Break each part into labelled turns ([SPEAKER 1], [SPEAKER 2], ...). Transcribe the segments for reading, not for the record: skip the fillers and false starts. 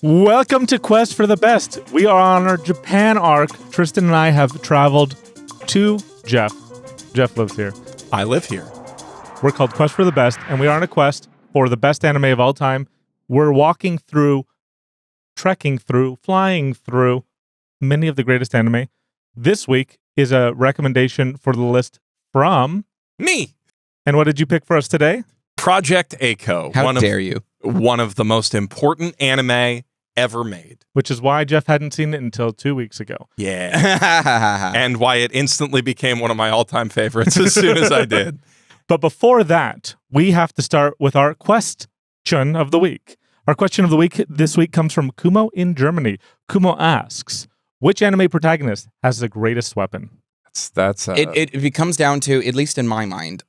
[SPEAKER 1] Welcome to Quest for the Best. We are on our Japan arc. Tristan and I have traveled to Geoff. Geoff lives here.
[SPEAKER 2] I live here.
[SPEAKER 1] We're called Quest for the Best, and we are on a quest for the best anime of all time. We're walking through, trekking through, flying through many of the greatest anime. This week is a recommendation for the list from
[SPEAKER 2] Me.
[SPEAKER 1] And what did you pick for us today?
[SPEAKER 2] Project A-ko.
[SPEAKER 3] How dare you?
[SPEAKER 2] One of the most important anime ever made.
[SPEAKER 1] Which is why Geoff hadn't seen it until 2 weeks ago.
[SPEAKER 2] Yeah. And why it instantly became one of my all-time favorites as soon as I did.
[SPEAKER 1] But before that, we have to start with our question of the week. Our question of the week this week comes from Kumo in Germany. Kumo asks, which anime protagonist has the greatest weapon?
[SPEAKER 3] It comes down to, at least in my mind,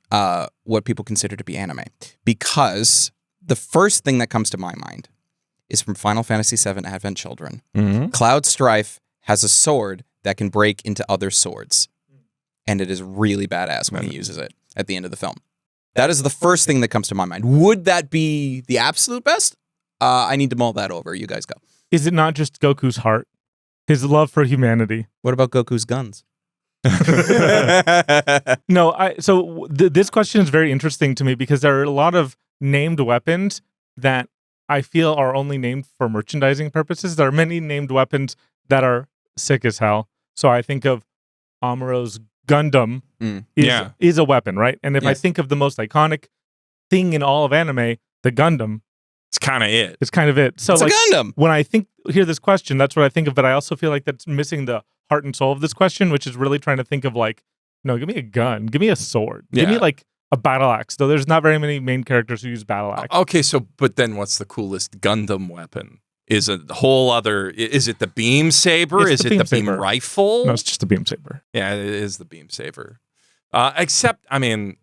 [SPEAKER 3] what people consider to be anime. Because the first thing that comes to my mind is from Final Fantasy VII Advent Children.
[SPEAKER 2] Mm-hmm.
[SPEAKER 3] Cloud Strife has a sword that can break into other swords. And it is really badass when he uses it at the end of the film. That is the first thing that comes to my mind. Would that be the absolute best? I need to mull that over. You guys go.
[SPEAKER 1] Is it not just Goku's heart? His love for humanity?
[SPEAKER 3] What about Goku's guns?
[SPEAKER 1] No, this question is very interesting to me because there are a lot of named weapons that I feel are only named for merchandising purposes. There are many named weapons that are sick as hell. So I think of Amuro's Gundam is a weapon, right? And if I think of the most iconic thing in all of anime, the Gundam,
[SPEAKER 2] it's kind of it.
[SPEAKER 1] It's kind of it. So
[SPEAKER 3] it's
[SPEAKER 1] like,
[SPEAKER 3] a Gundam.
[SPEAKER 1] When I hear this question, that's what I think of. But I also feel like that's missing the heart and soul of this question, which is really trying to think of like, no, give me a gun, give me a sword, give me like a battle axe. Though there's not very many main characters who use battle axe.
[SPEAKER 2] Okay, but then what's the coolest Gundam weapon? Is it the whole other? Is it the beam saber? Is it the beam rifle?
[SPEAKER 1] No, it's just the beam saber.
[SPEAKER 2] Yeah, it is the beam saber. Except, I mean,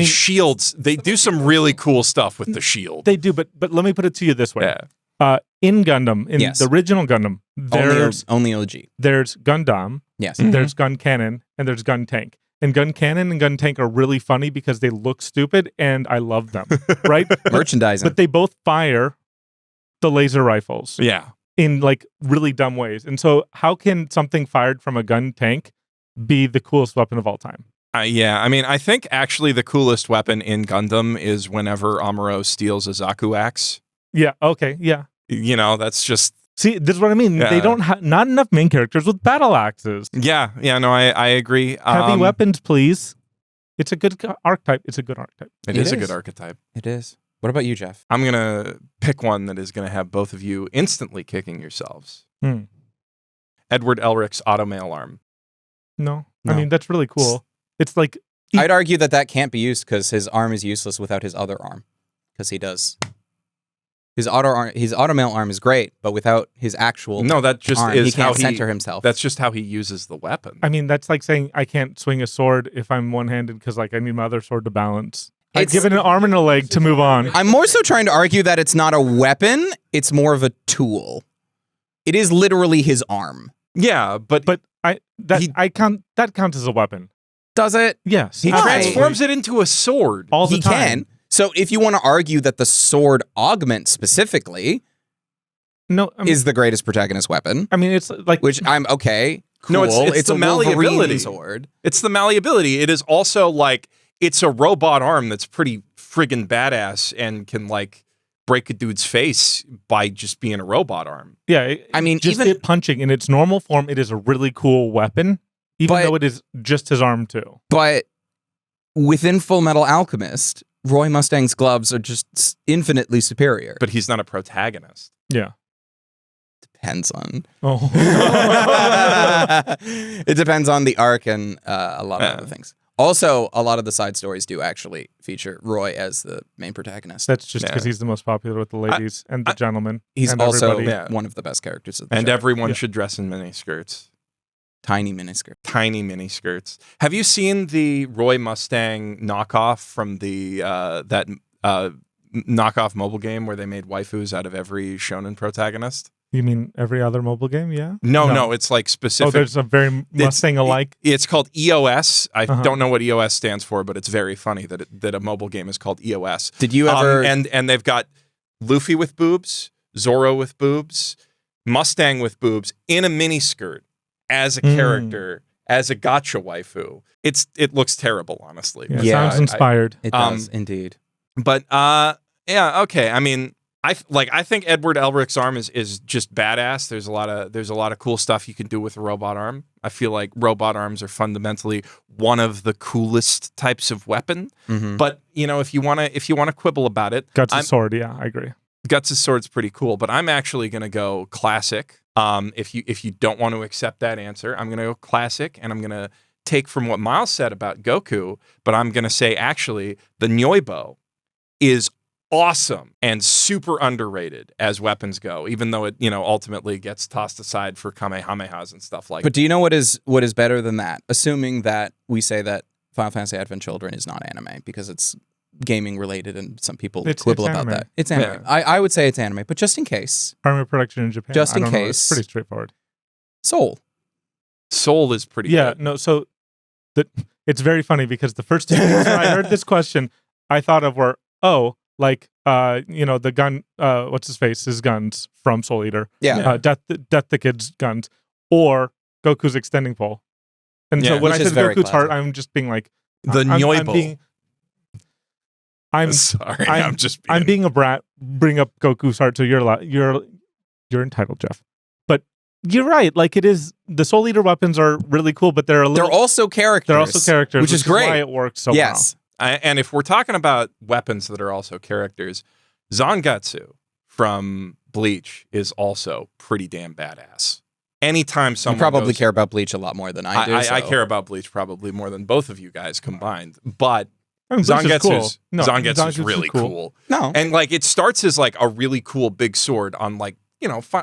[SPEAKER 2] shields. They do some really cool stuff with the shield.
[SPEAKER 1] They do, but let me put it to you this way.
[SPEAKER 2] Yeah.
[SPEAKER 1] In Gundam, in the original Gundam, there's
[SPEAKER 3] only OG.
[SPEAKER 1] There's Gundam.
[SPEAKER 3] Yes.
[SPEAKER 1] There's Gun Cannon and there's Gun Tank. And Gun Cannon and Gun Tank are really funny because they look stupid and I love them. Right?
[SPEAKER 3] Merchandising.
[SPEAKER 1] But they both fire the laser rifles.
[SPEAKER 2] Yeah.
[SPEAKER 1] In like really dumb ways. And so how can something fired from a gun tank be the coolest weapon of all time?
[SPEAKER 2] Yeah, I mean, I think actually the coolest weapon in Gundam is whenever Amuro steals a Zaku axe.
[SPEAKER 1] Yeah, okay, yeah.
[SPEAKER 2] You know, that's just...
[SPEAKER 1] See, this is what I mean. Yeah. They don't have... Not enough main characters with battle axes.
[SPEAKER 2] Yeah, no, I agree.
[SPEAKER 1] Heavy weapons, please. It's a good archetype. It's a good archetype.
[SPEAKER 2] It is a good archetype.
[SPEAKER 3] It is. What about you, Geoff?
[SPEAKER 2] I'm going to pick one that is going to have both of you instantly kicking yourselves. Edward Elric's automail arm.
[SPEAKER 1] No. I mean, that's really cool. It's like...
[SPEAKER 3] I'd argue that can't be used because his arm is useless without his other arm. Because he does... His automail arm is great, but without his actual
[SPEAKER 2] that just
[SPEAKER 3] arm,
[SPEAKER 2] is
[SPEAKER 3] he can't
[SPEAKER 2] how
[SPEAKER 3] center himself.
[SPEAKER 2] That's just how he uses the weapon.
[SPEAKER 1] I mean, that's like saying I can't swing a sword if I'm one-handed because like I need my other sword to balance. I'd give it an arm and a leg to move on.
[SPEAKER 3] I'm more so trying to argue that it's not a weapon; it's more of a tool. It is literally his arm.
[SPEAKER 2] Yeah, but
[SPEAKER 1] that counts as a weapon.
[SPEAKER 3] Does it?
[SPEAKER 1] Yes.
[SPEAKER 2] He transforms it into a sword
[SPEAKER 1] all the time.
[SPEAKER 3] He can. So if you want to argue that the sword augment specifically is the greatest protagonist weapon.
[SPEAKER 1] I mean, it's like...
[SPEAKER 3] Which I'm okay. Cool.
[SPEAKER 2] No, it's
[SPEAKER 3] the
[SPEAKER 2] a malleability
[SPEAKER 3] sword.
[SPEAKER 2] It's the malleability. It is also like, it's a robot arm that's pretty friggin' badass and can like break a dude's face by just being a robot arm.
[SPEAKER 1] Yeah.
[SPEAKER 3] I mean,
[SPEAKER 1] just it punching in its normal form, it is a really cool weapon, even though it is just his arm too.
[SPEAKER 3] But within Full Metal Alchemist... Roy Mustang's gloves are just infinitely superior.
[SPEAKER 2] But he's not a protagonist.
[SPEAKER 1] Yeah.
[SPEAKER 3] Depends on.
[SPEAKER 1] Oh.
[SPEAKER 3] It depends on the arc and a lot of other things. Also, a lot of the side stories do actually feature Roy as the main protagonist.
[SPEAKER 1] That's just because he's the most popular with the ladies and the gentlemen.
[SPEAKER 3] He's
[SPEAKER 1] and
[SPEAKER 3] also one of the best characters of the show.
[SPEAKER 2] And everyone should dress in miniskirts.
[SPEAKER 3] Tiny miniskirts.
[SPEAKER 2] Tiny miniskirts. Have you seen the Roy Mustang knockoff from the that knockoff mobile game where they made waifus out of every shonen protagonist?
[SPEAKER 1] You mean every other mobile game? Yeah.
[SPEAKER 2] No, it's like specific.
[SPEAKER 1] Oh, there's a very Mustang alike.
[SPEAKER 2] It's called EOS. I don't know what EOS stands for, but it's very funny that a mobile game is called EOS.
[SPEAKER 3] Did you ever?
[SPEAKER 2] And they've got Luffy with boobs, Zorro with boobs, Mustang with boobs in a miniskirt as a character, as a gotcha waifu. It looks terrible, honestly.
[SPEAKER 1] Sounds inspired.
[SPEAKER 3] It does indeed.
[SPEAKER 2] But yeah, okay. I mean, I think Edward Elric's arm is just badass. There's a lot of cool stuff you can do with a robot arm. I feel like robot arms are fundamentally one of the coolest types of weapon. But if you wanna quibble about it,
[SPEAKER 1] Guts' sword, yeah, I agree.
[SPEAKER 2] Guts' sword's pretty cool. But I'm actually gonna go classic. If you don't want to accept that answer, I'm gonna go classic, and I'm gonna take from what Miles said about Goku, but I'm gonna say actually the Nyoibo is awesome and super underrated as weapons go, even though it ultimately gets tossed aside for Kamehamehas and stuff like that.
[SPEAKER 3] But do you know what is better than that? Assuming that we say that Final Fantasy Advent Children is not anime because it's gaming related and some people quibble about that. It's anime. Yeah. I would say it's anime, but just in case.
[SPEAKER 1] Primary production in Japan.
[SPEAKER 3] Just in case.
[SPEAKER 1] It's pretty straightforward.
[SPEAKER 3] Soul
[SPEAKER 2] is pretty good.
[SPEAKER 1] No, so it's very funny because the first two things when I heard this question, I thought of were, the gun, what's his face, his guns from Soul Eater.
[SPEAKER 3] Yeah.
[SPEAKER 1] Death the Kid's guns, or Goku's extending pole. And so when I said Goku's heart, I'm just being like,
[SPEAKER 2] the Nyoibo.
[SPEAKER 1] I'm
[SPEAKER 2] sorry.
[SPEAKER 1] I'm being a brat. Bring up Goku's heart, so you're entitled, Geoff. But you're right. Like it is. The Soul Eater weapons are really cool, but they're
[SPEAKER 3] also characters.
[SPEAKER 1] which
[SPEAKER 3] is great.
[SPEAKER 1] Why it works so well.
[SPEAKER 2] And if we're talking about weapons that are also characters, Zangetsu from Bleach is also pretty damn badass. Anytime someone
[SPEAKER 3] you probably care about Bleach a lot more than I do.
[SPEAKER 2] I care about Bleach probably more than both of you guys combined, but
[SPEAKER 1] Zangetsu's
[SPEAKER 2] Zangetsu's really cool.
[SPEAKER 3] No,
[SPEAKER 2] and like it starts as like a really cool big sword on like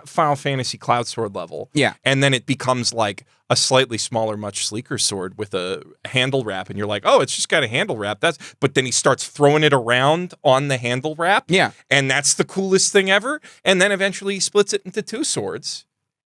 [SPEAKER 2] Final Fantasy Cloud Sword level.
[SPEAKER 3] Yeah,
[SPEAKER 2] and then it becomes like a slightly smaller, much sleeker sword with a handle wrap, and you're like, oh, it's just got a handle wrap. But then he starts throwing it around on the handle wrap.
[SPEAKER 3] Yeah,
[SPEAKER 2] and that's the coolest thing ever. And then eventually he splits it into two swords.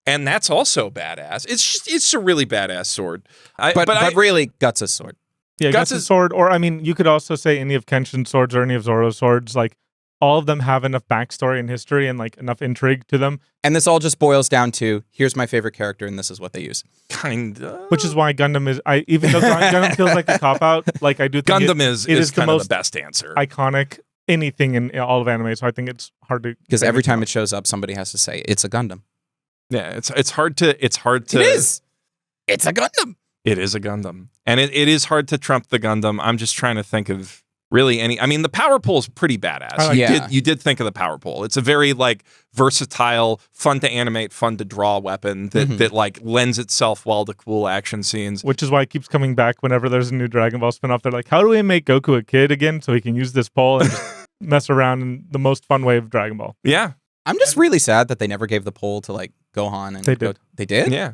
[SPEAKER 2] And that's also badass. It's a really badass sword.
[SPEAKER 3] But really, Guts' sword.
[SPEAKER 1] Yeah, Guts' sword, or I mean, you could also say any of Kenshin's swords or any of Zoro's swords. Like all of them have enough backstory and history and like enough intrigue to them.
[SPEAKER 3] And this all just boils down to here's my favorite character, and this is what they use.
[SPEAKER 2] Kinda.
[SPEAKER 1] Which is why Gundam is. Even though Gundam feels like a cop out, like I do think
[SPEAKER 2] Gundam is kind of the best answer.
[SPEAKER 1] Iconic anything in all of anime. So I think it's hard to
[SPEAKER 3] because every time it shows up, somebody has to say it's a Gundam.
[SPEAKER 2] Yeah, it's hard to. It
[SPEAKER 3] is. It's a Gundam.
[SPEAKER 2] It is a Gundam, and it is hard to trump the Gundam. I'm just trying to think of really any. I mean, the power pole is pretty badass. You did think of the power pole. It's a very like versatile, fun to animate, fun to draw weapon that like lends itself well to cool action scenes.
[SPEAKER 1] Which is why it keeps coming back whenever there's a new Dragon Ball spinoff. They're like, how do we make Goku a kid again so he can use this pole and just mess around in the most fun way of Dragon Ball?
[SPEAKER 2] Yeah.
[SPEAKER 3] I'm just really sad that they never gave the pole to like Gohan and
[SPEAKER 1] they did.
[SPEAKER 3] They did?
[SPEAKER 2] Yeah.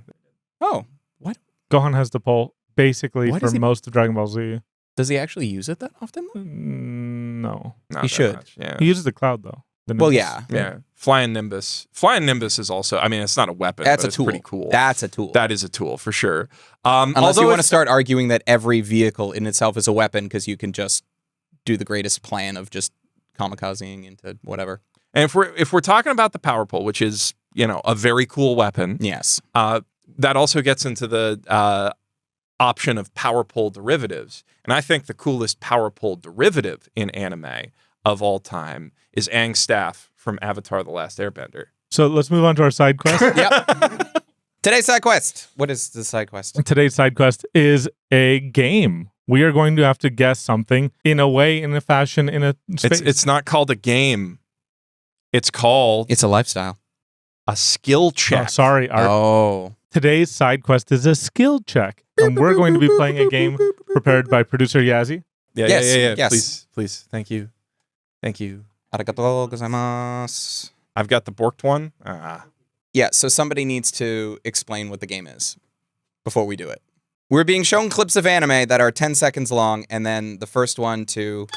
[SPEAKER 3] Oh, what?
[SPEAKER 1] Gohan has the pole basically for most of Dragon Ball Z.
[SPEAKER 3] Does he actually use it that often?
[SPEAKER 1] No.
[SPEAKER 3] He should.
[SPEAKER 2] Much, yeah.
[SPEAKER 1] He uses the cloud though.
[SPEAKER 3] Well, yeah.
[SPEAKER 2] Yeah. Flying Nimbus. Flying Nimbus is also, I mean, it's not a weapon.
[SPEAKER 3] That's
[SPEAKER 2] but
[SPEAKER 3] a tool.
[SPEAKER 2] It's pretty cool.
[SPEAKER 3] That's a tool.
[SPEAKER 2] That is a tool for sure.
[SPEAKER 3] Unless you want to start arguing that every vehicle in itself is a weapon because you can just do the greatest plan of just kamikazing into whatever.
[SPEAKER 2] And if we're talking about the power pole, which is, a very cool weapon.
[SPEAKER 3] Yes.
[SPEAKER 2] That also gets into the option of power pole derivatives. And I think the coolest power pole derivative in anime of all time is Aang's staff from Avatar: The Last Airbender.
[SPEAKER 1] So let's move on to our side quest.
[SPEAKER 3] Yep. Today's side quest. What is the side quest?
[SPEAKER 1] Today's side quest is a game. We are going to have to guess something in a way, in a fashion, in a space.
[SPEAKER 2] It's not called a game. It's called...
[SPEAKER 3] It's a lifestyle.
[SPEAKER 2] A skill check.
[SPEAKER 1] Oh, sorry. Today's side quest is a skill check. And we're going to be playing a game prepared by producer Yazy.
[SPEAKER 2] Yeah.
[SPEAKER 3] Yes.
[SPEAKER 2] Please. Thank you.
[SPEAKER 3] Arigatou gozaimasu.
[SPEAKER 2] I've got the borked one.
[SPEAKER 3] Yeah, so somebody needs to explain what the game is before we do it. We're being shown clips of anime that are 10 seconds long, and then the first one to...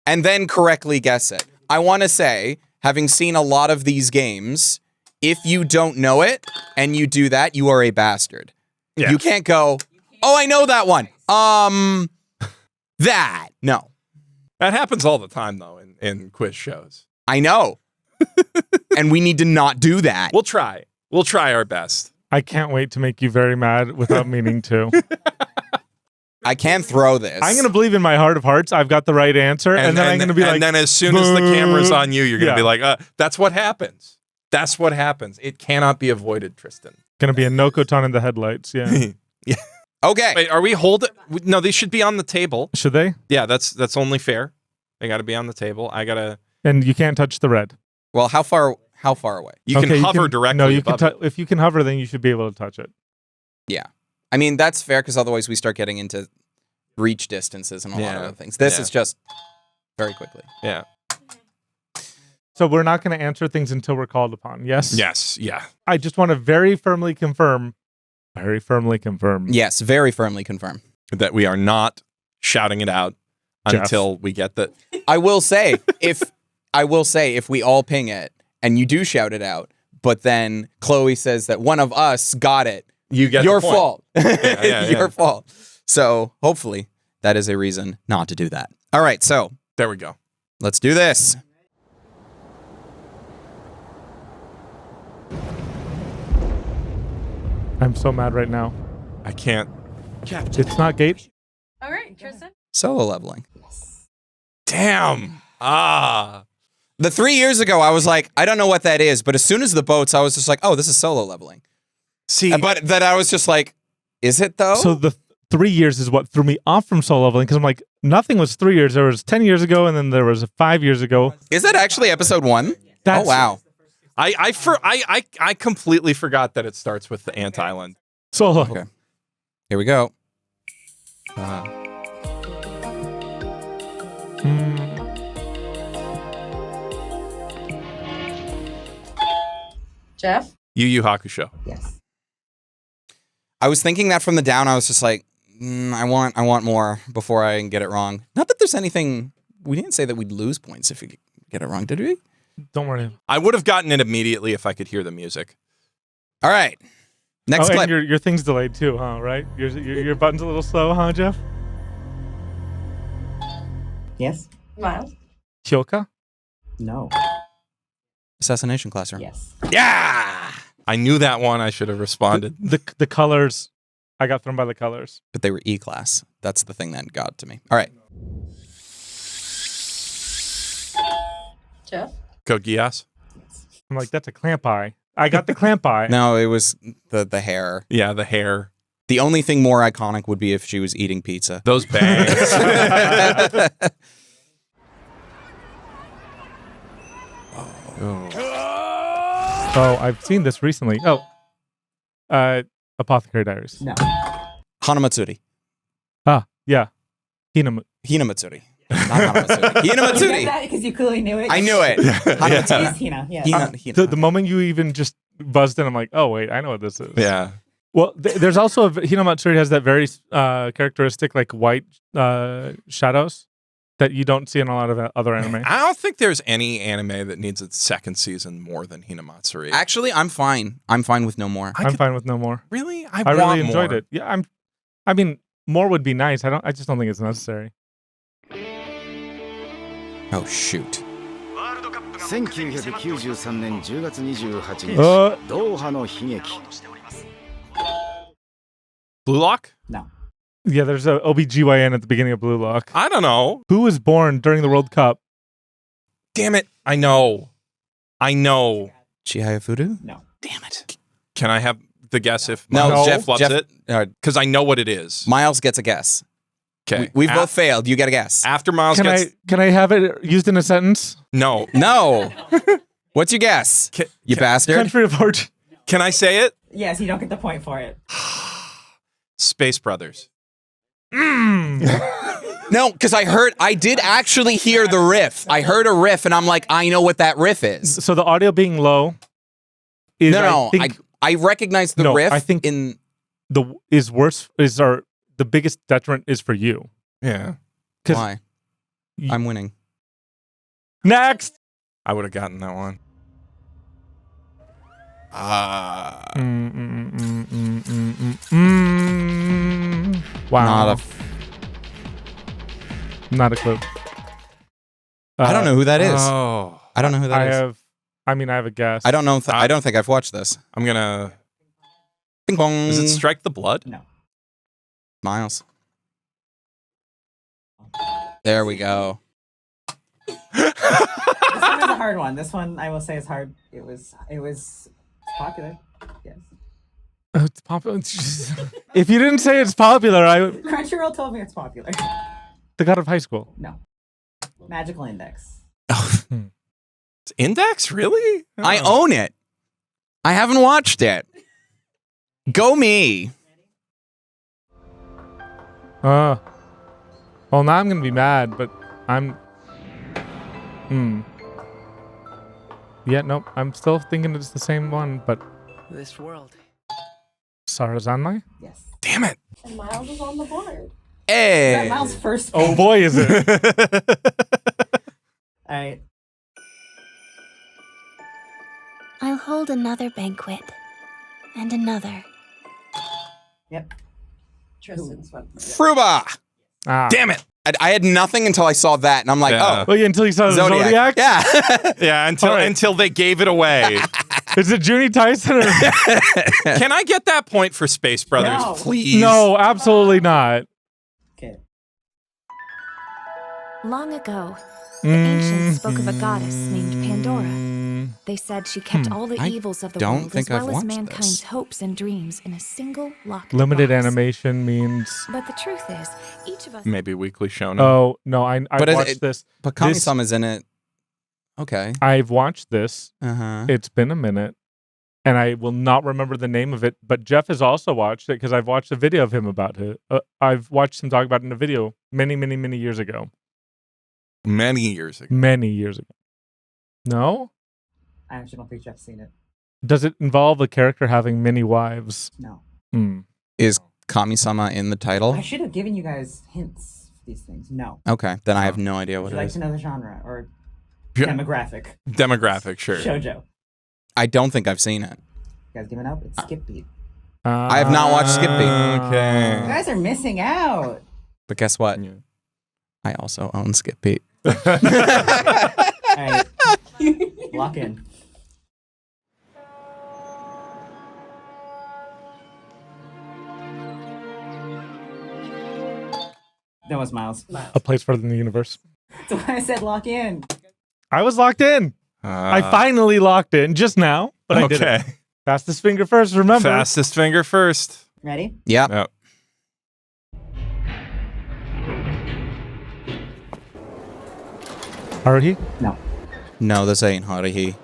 [SPEAKER 3] And then correctly guess it. I want to say, having seen a lot of these games, if you don't know it, and you do that, you are a bastard. Yeah. You can't go, oh, I know that one. That. No.
[SPEAKER 2] That happens all the time, though, in quiz shows.
[SPEAKER 3] I know. And we need to not do that.
[SPEAKER 2] We'll try. We'll try our best.
[SPEAKER 1] I can't wait to make you very mad without meaning to.
[SPEAKER 3] I can throw this.
[SPEAKER 1] I'm going to believe in my heart of hearts I've got the right answer, and then I'm going to be like...
[SPEAKER 2] And then as soon as the camera's on you, you're going to be like, that's what happens. That's what happens. It cannot be avoided, Tristan.
[SPEAKER 1] Going to be a Nokotan in the headlights, yeah.
[SPEAKER 2] Yeah.
[SPEAKER 3] Okay.
[SPEAKER 2] Wait, are we holding? No, these should be on the table.
[SPEAKER 1] Should they?
[SPEAKER 2] Yeah, that's only fair. They got to be on the table. I got to...
[SPEAKER 1] And you can't touch the red.
[SPEAKER 3] Well, how far away?
[SPEAKER 2] You can hover directly
[SPEAKER 1] No, you
[SPEAKER 2] above
[SPEAKER 1] can.
[SPEAKER 2] it.
[SPEAKER 1] If you can hover, then you should be able to touch it.
[SPEAKER 3] Yeah. I mean, that's fair because otherwise we start getting into reach distances and a lot of other things. This is just very quickly.
[SPEAKER 2] Yeah.
[SPEAKER 1] So we're not going to answer things until we're called upon. Yes?
[SPEAKER 2] Yes. Yeah.
[SPEAKER 1] I just want to very firmly confirm.
[SPEAKER 3] Yes, very firmly confirm.
[SPEAKER 2] That we are not shouting it out
[SPEAKER 1] Geoff.
[SPEAKER 2] until we get the...
[SPEAKER 3] I will say, if we all ping it and you do shout it out, but then Chloe says that one of us got it,
[SPEAKER 2] You get
[SPEAKER 3] your
[SPEAKER 2] the point.
[SPEAKER 3] fault.
[SPEAKER 2] Yeah.
[SPEAKER 3] Your fault. So hopefully that is a reason not to do that. All right, so
[SPEAKER 2] There we go.
[SPEAKER 3] let's do this.
[SPEAKER 1] I'm so mad right now.
[SPEAKER 2] I can't...
[SPEAKER 1] It's not gate.
[SPEAKER 4] All right, Tristan.
[SPEAKER 3] Solo leveling.
[SPEAKER 2] Damn.
[SPEAKER 3] The 3 years ago, I was like, I don't know what that is, but as soon as the boats, I was just like, oh, this is solo leveling.
[SPEAKER 2] See...
[SPEAKER 3] But then I was just like, is it though?
[SPEAKER 1] So the 3 years is what threw me off from solo leveling because I'm like, nothing was 3 years. There was 10 years ago, and then there was 5 years ago.
[SPEAKER 3] Is that actually episode 1?
[SPEAKER 1] That's,
[SPEAKER 3] Oh, wow.
[SPEAKER 2] I completely forgot that it starts with the ant island.
[SPEAKER 1] Solo.
[SPEAKER 3] Okay. Here we go.
[SPEAKER 4] Geoff?
[SPEAKER 2] Yu Yu Hakusho.
[SPEAKER 4] Yes.
[SPEAKER 3] I was thinking that from the down. I was just like, I want more before I get it wrong. Not that there's anything. We didn't say that we'd lose points if we get it wrong, did we?
[SPEAKER 1] Don't worry.
[SPEAKER 2] I would have gotten it immediately if I could hear the music.
[SPEAKER 3] All right. Next clip.
[SPEAKER 1] And your thing's delayed too, huh? Right? Your button's a little slow, huh, Geoff?
[SPEAKER 5] Yes.
[SPEAKER 4] Miles?
[SPEAKER 1] Kyoka?
[SPEAKER 5] No.
[SPEAKER 3] Assassination Classroom.
[SPEAKER 5] Yes.
[SPEAKER 2] Yeah! I knew that one. I should have responded.
[SPEAKER 1] The colors. I got thrown by the colors.
[SPEAKER 3] But they were E-class. That's the thing that got to me. All right.
[SPEAKER 4] Geoff?
[SPEAKER 2] Code Geass?
[SPEAKER 1] I'm like, that's a clamp eye. I got the clamp eye.
[SPEAKER 3] No, it was the hair.
[SPEAKER 2] Yeah, the hair.
[SPEAKER 3] The only thing more iconic would be if she was eating pizza.
[SPEAKER 2] Those bangs.
[SPEAKER 1] Oh, I've seen this recently. Oh. Apothecary Diaries.
[SPEAKER 5] No.
[SPEAKER 3] Hanamatsuri.
[SPEAKER 1] Ah, yeah.
[SPEAKER 3] Hinamatsuri. Not Hanamatsuri.
[SPEAKER 5] You got
[SPEAKER 3] Hinamatsuri.
[SPEAKER 5] that because you clearly knew it.
[SPEAKER 3] I knew it. Hanamatsuri.
[SPEAKER 5] It's Hina. Yes.
[SPEAKER 3] Hina.
[SPEAKER 1] The moment you even just buzzed in, I'm like, oh, wait, I know what this is.
[SPEAKER 2] Yeah.
[SPEAKER 1] Well, there's also Hinamatsuri has that very characteristic like white shadows that you don't see in a lot of other anime.
[SPEAKER 2] I don't think there's any anime that needs its second season more than Hinamatsuri.
[SPEAKER 3] Actually, I'm fine. I'm fine with no more.
[SPEAKER 1] I'm fine with no more.
[SPEAKER 2] Really?
[SPEAKER 1] I
[SPEAKER 2] want
[SPEAKER 1] really enjoyed
[SPEAKER 2] more.
[SPEAKER 1] it. Yeah, I mean, more would be nice. I just don't think it's necessary.
[SPEAKER 3] Oh, shoot.
[SPEAKER 6] 1993年10月28日
[SPEAKER 1] Uh,
[SPEAKER 6] ドーハの悲劇
[SPEAKER 2] Blue Lock?
[SPEAKER 5] No.
[SPEAKER 1] yeah, there's a OBGYN at the beginning of Blue Lock.
[SPEAKER 2] I don't know.
[SPEAKER 1] Who was born during the World Cup?
[SPEAKER 2] Damn it. I know.
[SPEAKER 3] Chihaya Fudu?
[SPEAKER 5] No.
[SPEAKER 3] Damn it.
[SPEAKER 2] Can I have the guess if
[SPEAKER 3] No,
[SPEAKER 2] Miles
[SPEAKER 3] Geoff
[SPEAKER 2] loves it? Because I know what it is.
[SPEAKER 3] Miles gets a guess.
[SPEAKER 2] Okay.
[SPEAKER 3] We've both failed. You get a guess.
[SPEAKER 2] After Miles
[SPEAKER 1] Can
[SPEAKER 2] gets...
[SPEAKER 1] I have it used in a sentence?
[SPEAKER 2] No.
[SPEAKER 3] No. What's your guess? You bastard.
[SPEAKER 1] Country of origin.
[SPEAKER 2] Can I say it?
[SPEAKER 5] Yes, you don't get the point for it.
[SPEAKER 2] Space Brothers.
[SPEAKER 3] No, because I did actually hear the riff. I heard a riff, and I'm like, I know what that riff is.
[SPEAKER 1] So the audio being low is
[SPEAKER 3] No,
[SPEAKER 1] I think
[SPEAKER 3] I recognize the
[SPEAKER 1] No,
[SPEAKER 3] riff.
[SPEAKER 1] I think-
[SPEAKER 3] in
[SPEAKER 1] the biggest detriment is for you.
[SPEAKER 2] Yeah.
[SPEAKER 1] 'Cause
[SPEAKER 3] why
[SPEAKER 1] you-
[SPEAKER 3] I'm winning.
[SPEAKER 1] Next.
[SPEAKER 2] I would have gotten that one.
[SPEAKER 1] Wow. Not a clue.
[SPEAKER 3] I don't know who that is.
[SPEAKER 2] Oh.
[SPEAKER 3] I don't know who that
[SPEAKER 1] I
[SPEAKER 3] is.
[SPEAKER 1] have I mean, I have a guess.
[SPEAKER 3] I don't know. I don't think I've watched this.
[SPEAKER 2] I'm gonna.
[SPEAKER 3] Ping pong.
[SPEAKER 2] Does it Strike the Blood?
[SPEAKER 5] No.
[SPEAKER 3] Miles. There we go.
[SPEAKER 5] This one is a hard one. This one I will say is hard. It was popular. Yes.
[SPEAKER 1] Oh, it's popular. If you didn't say it's popular,
[SPEAKER 5] Crunchyroll told me it's popular.
[SPEAKER 1] The God of High School.
[SPEAKER 5] No. Magical Index.
[SPEAKER 2] It's Index, really?
[SPEAKER 3] I own it. I haven't watched it. Go me.
[SPEAKER 1] Well, now I'm gonna be mad, but I'm. Yeah, nope. I'm still thinking it's the same one, but
[SPEAKER 4] This world.
[SPEAKER 1] Sarazanmai?
[SPEAKER 5] Yes.
[SPEAKER 2] Damn it.
[SPEAKER 7] And Miles is on the board.
[SPEAKER 3] Hey.
[SPEAKER 5] Is that Miles' first
[SPEAKER 1] Oh
[SPEAKER 5] pick?
[SPEAKER 1] boy, is it!
[SPEAKER 5] All right.
[SPEAKER 8] I'll hold another banquet. And another.
[SPEAKER 5] Yep.
[SPEAKER 7] Tristan's one.
[SPEAKER 3] Fruba.
[SPEAKER 1] Ah.
[SPEAKER 2] Damn it.
[SPEAKER 3] I had nothing until I saw that, and I'm like,
[SPEAKER 2] Yeah.
[SPEAKER 1] Well, yeah, until you saw the Zodiac?
[SPEAKER 3] Yeah.
[SPEAKER 2] Yeah, until they gave it away.
[SPEAKER 1] Is it Junie Tyson? Or...
[SPEAKER 2] Can I get that point for Space Brothers,
[SPEAKER 5] No.
[SPEAKER 2] please?
[SPEAKER 1] No, absolutely not.
[SPEAKER 5] Okay.
[SPEAKER 8] Long ago, the ancients spoke of a goddess named Pandora. They said she kept all the
[SPEAKER 3] I
[SPEAKER 8] evils of the
[SPEAKER 3] don't
[SPEAKER 8] world
[SPEAKER 3] think
[SPEAKER 8] as well
[SPEAKER 3] I've
[SPEAKER 8] as
[SPEAKER 3] watched
[SPEAKER 8] mankind's
[SPEAKER 3] this.
[SPEAKER 8] hopes and dreams in a single locked
[SPEAKER 1] Limited
[SPEAKER 8] box.
[SPEAKER 1] animation means.
[SPEAKER 8] But the truth is, each of us
[SPEAKER 2] Maybe Weekly Shonen.
[SPEAKER 1] Oh no, I
[SPEAKER 3] But
[SPEAKER 1] watched
[SPEAKER 3] it-
[SPEAKER 1] this.
[SPEAKER 3] But Kami-sama's in it. Okay.
[SPEAKER 1] I've watched this.
[SPEAKER 3] Uh-huh.
[SPEAKER 1] It's been a minute, and I will not remember the name of it. But Geoff has also watched it because I've watched a video of him about it. I've watched him talk about it in a video many years ago.
[SPEAKER 2] Many years ago.
[SPEAKER 1] Many years ago. No?
[SPEAKER 5] I actually don't think Jeff's seen it.
[SPEAKER 1] Does it involve a character having many wives?
[SPEAKER 5] No.
[SPEAKER 3] Is Kami-sama in the title?
[SPEAKER 5] I should have given you guys hints for these things. No.
[SPEAKER 3] Okay, then I have no idea
[SPEAKER 5] Would
[SPEAKER 3] what
[SPEAKER 5] you
[SPEAKER 3] it
[SPEAKER 5] like
[SPEAKER 3] is.
[SPEAKER 5] to know the genre or
[SPEAKER 2] Yeah.
[SPEAKER 5] demographic?
[SPEAKER 2] Demographic, sure.
[SPEAKER 5] Shoujo.
[SPEAKER 3] I don't think I've seen it.
[SPEAKER 5] You guys giving up? It's Skip Beat.
[SPEAKER 3] I have not watched Skip Beat.
[SPEAKER 5] You
[SPEAKER 2] Okay.
[SPEAKER 5] guys are missing out.
[SPEAKER 3] But guess what? I also own Skip Beat.
[SPEAKER 5] All right. Lock in. That was Miles.
[SPEAKER 1] A place further in the universe.
[SPEAKER 5] That's why I said lock in.
[SPEAKER 1] I was locked in. I finally locked in just now, but I did it. Fastest finger first, remember.
[SPEAKER 2] Fastest finger first.
[SPEAKER 5] Ready?
[SPEAKER 3] Yeah.
[SPEAKER 2] Yep.
[SPEAKER 1] Haruhi?
[SPEAKER 5] No.
[SPEAKER 3] No, this ain't Haruhi.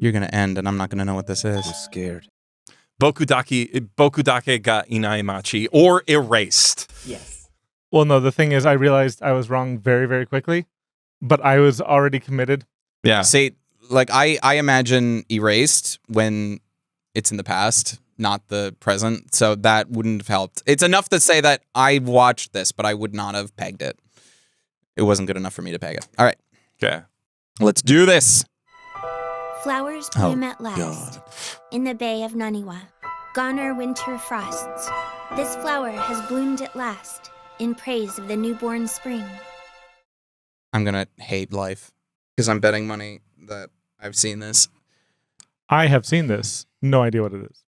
[SPEAKER 3] You're gonna end, and I'm not gonna know what this is.
[SPEAKER 6] Scared.
[SPEAKER 2] Bokudake ga inai machi, or Erased.
[SPEAKER 5] Yes.
[SPEAKER 1] Well, no, the thing is, I realized I was wrong very, very quickly, but I was already committed.
[SPEAKER 2] Yeah.
[SPEAKER 3] See, like I imagine Erased when it's in the past, not the present, so that wouldn't have helped. It's enough to say that I watched this, but I would not have pegged it. It wasn't good enough for me to peg it. All right,
[SPEAKER 2] Okay.
[SPEAKER 3] let's do this.
[SPEAKER 9] Flowers
[SPEAKER 3] Oh,
[SPEAKER 9] bloom at last in the bay of Naniwa. Gone are winter frosts. This flower has bloomed at last in praise of the newborn spring.
[SPEAKER 3] I'm gonna hate life because I'm betting money that I've seen this.
[SPEAKER 1] I have seen this. No idea what it is.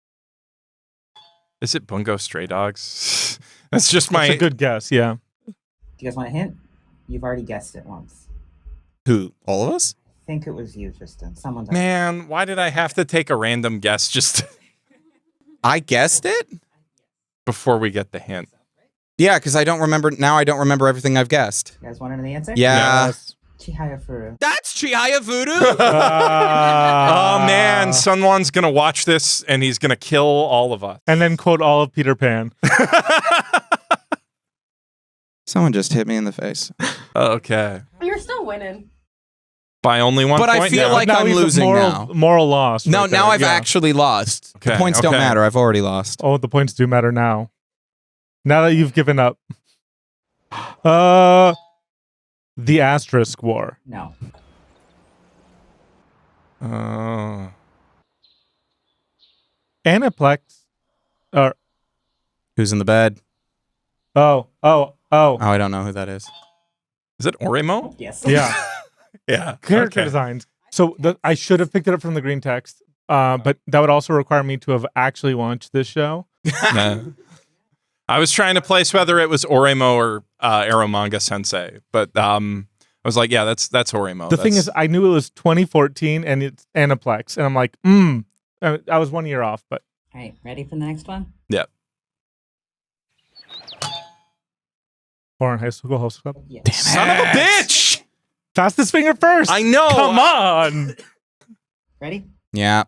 [SPEAKER 2] Is it Bungo Stray Dogs? That's just
[SPEAKER 1] That's
[SPEAKER 2] my
[SPEAKER 1] a good guess, yeah.
[SPEAKER 5] Do you guys want a hint? You've already guessed it once.
[SPEAKER 3] Who? All of us?
[SPEAKER 5] I think it was you, Tristan. Someone.
[SPEAKER 2] man. Why did I have to take a random guess just
[SPEAKER 3] I guessed it.
[SPEAKER 2] before we get the hint?
[SPEAKER 3] Yeah, because I don't remember now. I don't remember everything I've guessed.
[SPEAKER 5] You guys want to know the answer?
[SPEAKER 3] Yeah.
[SPEAKER 1] Yes.
[SPEAKER 5] Chihaya Furu.
[SPEAKER 3] That's Chihaya Voodoo.
[SPEAKER 2] Oh man, someone's gonna watch this and he's gonna kill all of us.
[SPEAKER 1] And then quote all of Peter Pan.
[SPEAKER 3] Someone just hit me in the face.
[SPEAKER 2] Okay.
[SPEAKER 7] You're still winning.
[SPEAKER 2] By only 1
[SPEAKER 3] But I
[SPEAKER 2] point
[SPEAKER 3] feel
[SPEAKER 2] now.
[SPEAKER 3] like
[SPEAKER 1] Now
[SPEAKER 3] I'm
[SPEAKER 1] he's a
[SPEAKER 3] losing
[SPEAKER 1] moral,
[SPEAKER 3] now.
[SPEAKER 1] moral loss.
[SPEAKER 3] No,
[SPEAKER 1] right
[SPEAKER 3] now
[SPEAKER 1] there,
[SPEAKER 3] I've
[SPEAKER 1] yeah.
[SPEAKER 3] actually lost.
[SPEAKER 2] Okay,
[SPEAKER 3] The points don't
[SPEAKER 2] okay.
[SPEAKER 3] matter. I've already lost.
[SPEAKER 1] Oh, the points do matter now. Now that you've given up. The Asterisk War.
[SPEAKER 5] No.
[SPEAKER 2] Oh.
[SPEAKER 1] Aniplex. Or
[SPEAKER 3] Who's in the bed?
[SPEAKER 1] oh.
[SPEAKER 3] Oh, I don't know who that is.
[SPEAKER 2] Is it Oremo?
[SPEAKER 5] Yes.
[SPEAKER 1] Yeah.
[SPEAKER 2] Yeah.
[SPEAKER 1] Character
[SPEAKER 2] okay.
[SPEAKER 1] designs. So I should have picked it up from the green text, but that would also require me to have actually watched this show.
[SPEAKER 2] Nah. I was trying to place whether it was Oremo or Eromanga Sensei, but I was like, yeah, that's Oremo.
[SPEAKER 1] The thing is, I knew it was 2014 and it's Aniplex, and I'm like, I was 1 year off, but.
[SPEAKER 5] All right, ready for the next one?
[SPEAKER 2] yeah.
[SPEAKER 1] Foreign High School Host Club.
[SPEAKER 5] Yes.
[SPEAKER 2] Son of a bitch!
[SPEAKER 1] Fastest finger first.
[SPEAKER 2] I know.
[SPEAKER 1] Come on.
[SPEAKER 5] Ready?
[SPEAKER 3] Yeah.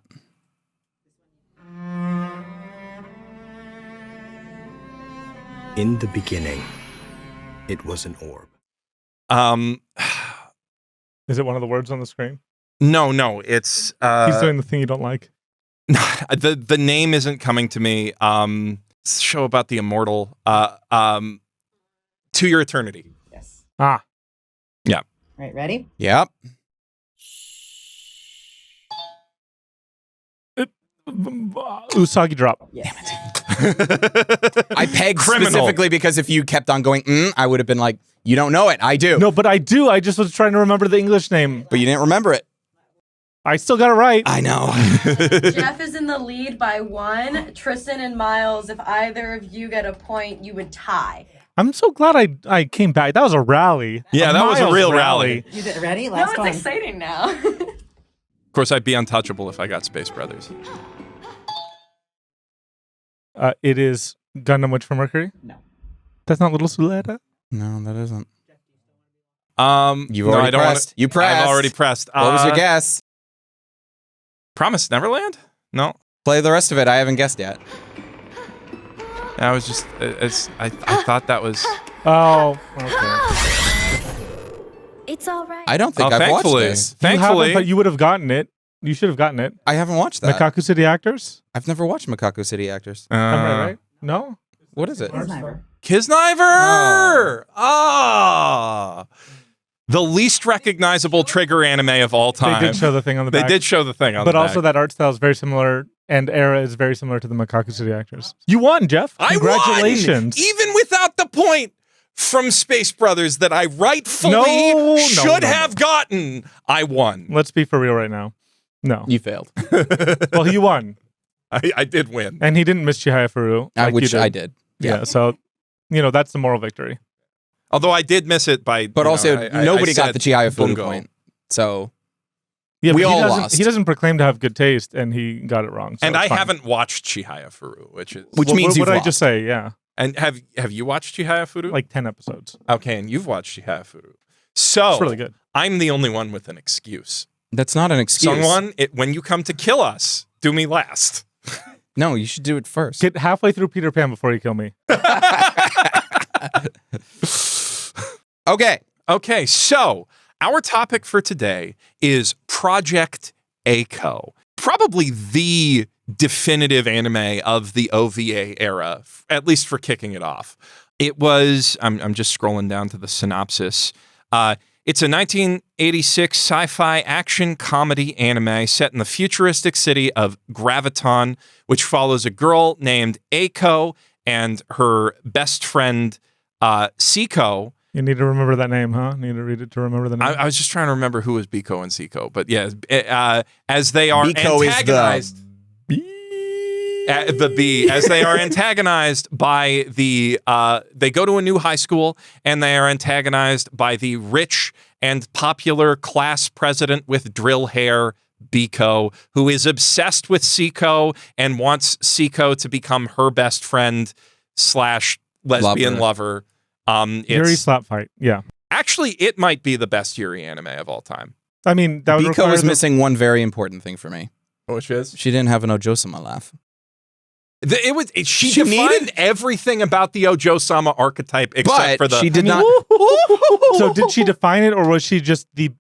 [SPEAKER 6] In the beginning, it was an orb.
[SPEAKER 1] Is it one of the words on the screen?
[SPEAKER 2] No, it's
[SPEAKER 1] He's doing the thing you don't like.
[SPEAKER 2] the name isn't coming to me. It's a show about the immortal. To Your Eternity.
[SPEAKER 5] Yes.
[SPEAKER 1] Ah.
[SPEAKER 2] Yeah.
[SPEAKER 5] All right, ready?
[SPEAKER 3] Yep.
[SPEAKER 1] Usagi drop.
[SPEAKER 5] Yes.
[SPEAKER 3] I pegged
[SPEAKER 2] Criminal.
[SPEAKER 3] specifically because if you kept on going, I would have been like, you don't know it. I do.
[SPEAKER 1] No, but I do. I just was trying to remember the English name.
[SPEAKER 3] But you didn't remember it.
[SPEAKER 1] I still got it right.
[SPEAKER 3] I know.
[SPEAKER 7] Geoff is in the lead by 1. Tristan and Miles, if either of you get a point, you would tie.
[SPEAKER 1] I'm so glad I came back. That was a rally.
[SPEAKER 2] Yeah, that was a
[SPEAKER 1] Miles
[SPEAKER 2] real rally.
[SPEAKER 5] You did ready?
[SPEAKER 7] No,
[SPEAKER 5] Last
[SPEAKER 7] it's
[SPEAKER 5] one.
[SPEAKER 7] exciting now.
[SPEAKER 2] Of course, I'd be untouchable if I got Space Brothers.
[SPEAKER 1] It is Gundam Witch from Mercury.
[SPEAKER 5] No.
[SPEAKER 1] That's not Little Suleta.
[SPEAKER 3] No, that isn't.
[SPEAKER 2] You've
[SPEAKER 3] already pressed. You pressed.
[SPEAKER 2] I've already pressed.
[SPEAKER 3] What was your guess?
[SPEAKER 2] Promised Neverland? No.
[SPEAKER 3] Play the rest of it. I haven't guessed yet.
[SPEAKER 2] I was just. I thought that was.
[SPEAKER 1] Oh, okay.
[SPEAKER 9] It's all right.
[SPEAKER 3] I don't think I've watched
[SPEAKER 2] thankfully,
[SPEAKER 3] this.
[SPEAKER 1] You haven't,
[SPEAKER 2] thankfully,
[SPEAKER 1] but you would have gotten it. You should have gotten it.
[SPEAKER 3] I haven't watched that.
[SPEAKER 1] Makaku City Actors.
[SPEAKER 3] I've never watched Makaku City Actors.
[SPEAKER 1] Am I right? No.
[SPEAKER 3] What is it?
[SPEAKER 5] Sniper.
[SPEAKER 2] Kisniver. Ah, the least recognizable trigger anime of all time.
[SPEAKER 1] They did show the thing on the back.
[SPEAKER 2] They did show the thing on
[SPEAKER 1] but
[SPEAKER 2] the back.
[SPEAKER 1] also that art style is very similar, and era is very similar to the Makaku City Actors. You won, Geoff.
[SPEAKER 2] I
[SPEAKER 1] Congratulations.
[SPEAKER 2] won, even without the point from Space Brothers that I rightfully should have gotten. I won.
[SPEAKER 1] Let's be for real right now. No.
[SPEAKER 3] You failed.
[SPEAKER 1] Well, you won.
[SPEAKER 2] I did win.
[SPEAKER 1] And he didn't miss Chihaya Furu. Like
[SPEAKER 3] Which
[SPEAKER 1] you did.
[SPEAKER 3] I did.
[SPEAKER 1] Yeah. So, that's the moral victory.
[SPEAKER 2] Although I did miss it by.
[SPEAKER 3] But also, nobody got the Chihaya Furu
[SPEAKER 2] bungo.
[SPEAKER 3] point. So,
[SPEAKER 1] Yeah,
[SPEAKER 3] we
[SPEAKER 1] but
[SPEAKER 3] all
[SPEAKER 1] he
[SPEAKER 3] lost.
[SPEAKER 1] He doesn't proclaim to have good taste, and he got it wrong. So
[SPEAKER 2] And
[SPEAKER 1] it's
[SPEAKER 2] I
[SPEAKER 1] fine.
[SPEAKER 2] haven't watched Chihaya Furu, which
[SPEAKER 3] means
[SPEAKER 1] what
[SPEAKER 3] you've
[SPEAKER 1] did I
[SPEAKER 3] lost.
[SPEAKER 1] just say? Yeah.
[SPEAKER 2] And have you watched Chihaya Furu?
[SPEAKER 1] Like 10 episodes.
[SPEAKER 2] Okay, and you've watched Chihaya Furu. So
[SPEAKER 1] It's really good.
[SPEAKER 2] I'm the only one with an excuse.
[SPEAKER 3] that's not an excuse.
[SPEAKER 2] Someone, when you come to kill us, do me last.
[SPEAKER 3] No, you should do it first.
[SPEAKER 1] Get halfway through Peter Pan before you kill me.
[SPEAKER 3] Okay.
[SPEAKER 2] Okay, so our topic for today is Project A-ko. Probably the definitive anime of the OVA era, at least for kicking it off. It was, I'm just scrolling down to the synopsis. It's a 1986 sci-fi action comedy anime set in the futuristic city of Graviton, which follows a girl named A-ko and her best friend, Seiko.
[SPEAKER 1] You need to remember that name, huh? Need to read it to remember the name.
[SPEAKER 2] I was just trying to remember who was Biko and Seiko, but yeah, as they are
[SPEAKER 3] Biko is
[SPEAKER 2] antagonized. The B, as they are antagonized by they go to a new high school and they are antagonized by the rich and popular class president with drill hair, Biko, who is obsessed with Seiko and wants Seiko to become her best friend / lesbian lover.
[SPEAKER 1] Yuri slap fight. Yeah.
[SPEAKER 2] Actually, it might be the best Yuri anime of all time.
[SPEAKER 1] I mean, that would
[SPEAKER 3] Biko
[SPEAKER 1] require
[SPEAKER 3] was missing one very important thing for me.
[SPEAKER 2] Which is?
[SPEAKER 3] She didn't have an Ojo-sama laugh.
[SPEAKER 2] She
[SPEAKER 3] She
[SPEAKER 2] defined
[SPEAKER 3] needed-
[SPEAKER 2] everything about the Ojo-sama archetype except
[SPEAKER 3] But
[SPEAKER 2] for the.
[SPEAKER 3] she did not.
[SPEAKER 1] So did she define it, or was she just the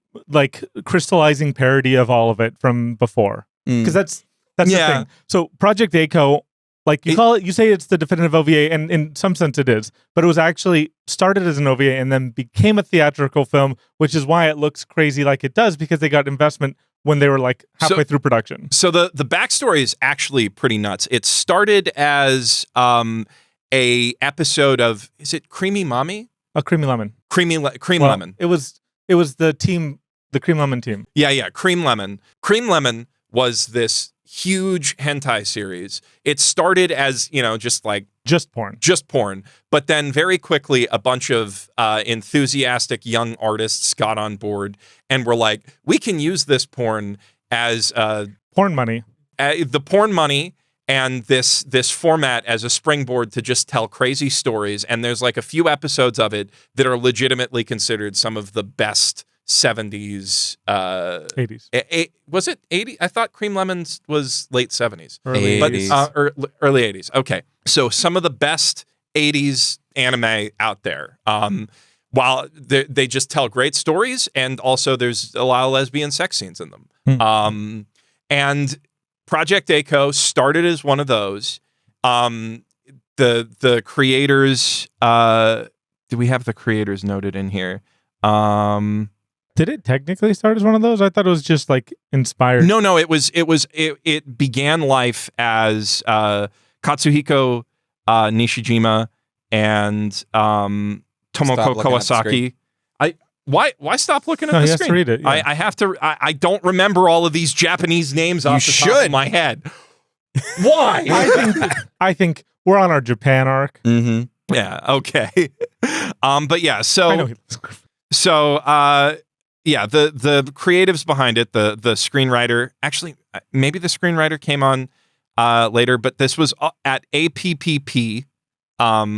[SPEAKER 1] crystallizing parody of all of it from before? Because that's the
[SPEAKER 2] Yeah.
[SPEAKER 1] thing. So Project A-ko, you say it's the definitive OVA, and in some sense it is, but it was actually started as an OVA and then became a theatrical film, which is why it looks crazy like it does, because they got investment when they were halfway through production.
[SPEAKER 2] So the backstory is actually pretty nuts. It started as a episode of, is it Creamy Mommy?
[SPEAKER 1] A Creamy Lemon.
[SPEAKER 2] Creamy
[SPEAKER 1] Well,
[SPEAKER 2] Lemon.
[SPEAKER 1] It was the team the Cream Lemon team.
[SPEAKER 2] Yeah. Cream Lemon. Cream Lemon was this huge hentai series. It started as, just porn. But then very quickly, a bunch of enthusiastic young artists got on board and were like, we can use this porn as
[SPEAKER 1] porn money.
[SPEAKER 2] The porn money and this format as a springboard to just tell crazy stories. And there's like a few episodes of it that are legitimately considered some of the best 70s
[SPEAKER 1] 80s.
[SPEAKER 2] Was it 80? I thought Cream Lemons was late 70s.
[SPEAKER 3] Early 80s.
[SPEAKER 2] Early 80s. Okay. So some of the best 80s anime out there. While they just tell great stories, and also there's a lot of lesbian sex scenes in them. And Project A-ko started as one of those. The creators, do we have the creators noted in here?
[SPEAKER 1] Did it technically start as one of those? I thought it was just like inspired.
[SPEAKER 2] No, it began life as Katsuhiko Nishijima and Tomoko Kawasaki. Why stop looking at the
[SPEAKER 1] he
[SPEAKER 2] screen?
[SPEAKER 1] has to read it. Yeah.
[SPEAKER 2] I have to. I don't remember all of these Japanese names off the top of my head. Why?
[SPEAKER 1] I think we're on our Japan arc.
[SPEAKER 3] Mm-hmm.
[SPEAKER 2] Yeah. Okay. But yeah. So.
[SPEAKER 1] I know
[SPEAKER 2] The creatives behind it, the screenwriter. Actually, maybe the screenwriter came on later, but this was at APPP.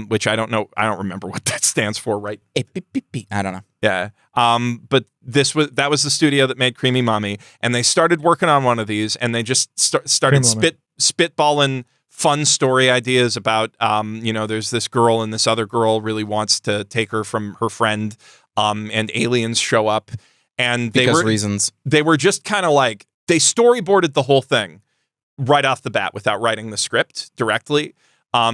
[SPEAKER 2] Which I don't know. I don't remember what that stands for, right?
[SPEAKER 3] I don't know.
[SPEAKER 2] Yeah. But that was the studio that made Creamy Mommy, and they started working on one of these, and they just started spitballing fun story ideas about, there's this girl and this other girl really wants to take her from her friend, and aliens show up, and they were just kind of like, they storyboarded the whole thing right off the bat without writing the script directly.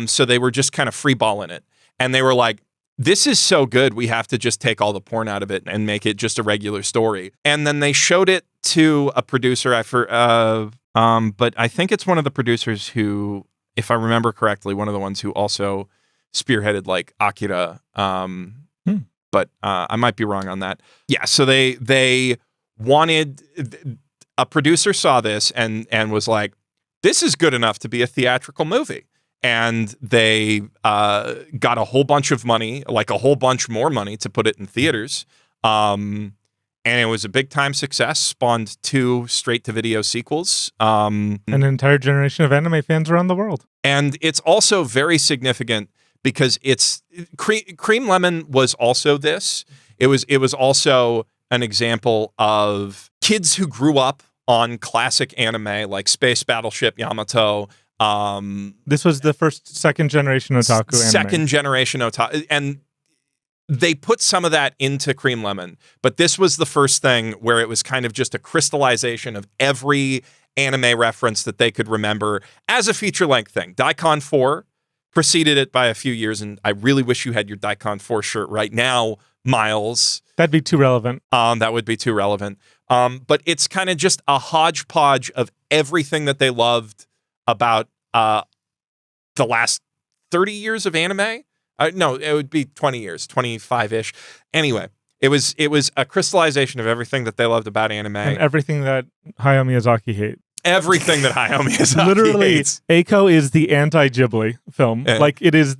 [SPEAKER 2] So they were just kind of freeballing it. And they were like, this is so good, we have to just take all the porn out of it and make it just a regular story. And then they showed it to a producer, but I think it's one of the producers who, if I remember correctly, one of the ones who also spearheaded like Akira. But I might be wrong on that. Yeah, so they wanted, a producer saw this and was like, this is good enough to be a theatrical movie. And they got a whole bunch of money, like a whole bunch more money to put it in theaters. And it was a big time success, spawned 2 straight-to-video sequels.
[SPEAKER 1] An entire generation of anime fans around the world.
[SPEAKER 2] And it's also very significant because Cream Lemon was also this. It was also an example of kids who grew up on classic anime like Space Battleship Yamato.
[SPEAKER 1] This was the second generation otaku anime.
[SPEAKER 2] Second generation otaku. And they put some of that into Cream Lemon, but this was the first thing where it was kind of just a crystallization of every anime reference that they could remember as a feature-length thing. Daikon 4 preceded it by a few years, and I really wish you had your Daikon 4 shirt right now, Miles.
[SPEAKER 1] That'd be too relevant.
[SPEAKER 2] That would be too relevant. But it's kind of just a hodgepodge of everything that they loved about the last 30 years of anime. No, it would be 20 years, 25-ish. Anyway, it was a crystallization of everything that they loved about anime.
[SPEAKER 1] And everything that Hayao Miyazaki hates.
[SPEAKER 2] Everything that Hayao Miyazaki
[SPEAKER 1] Literally,
[SPEAKER 2] hates.
[SPEAKER 1] A-ko is the anti-Ghibli film. Like, it is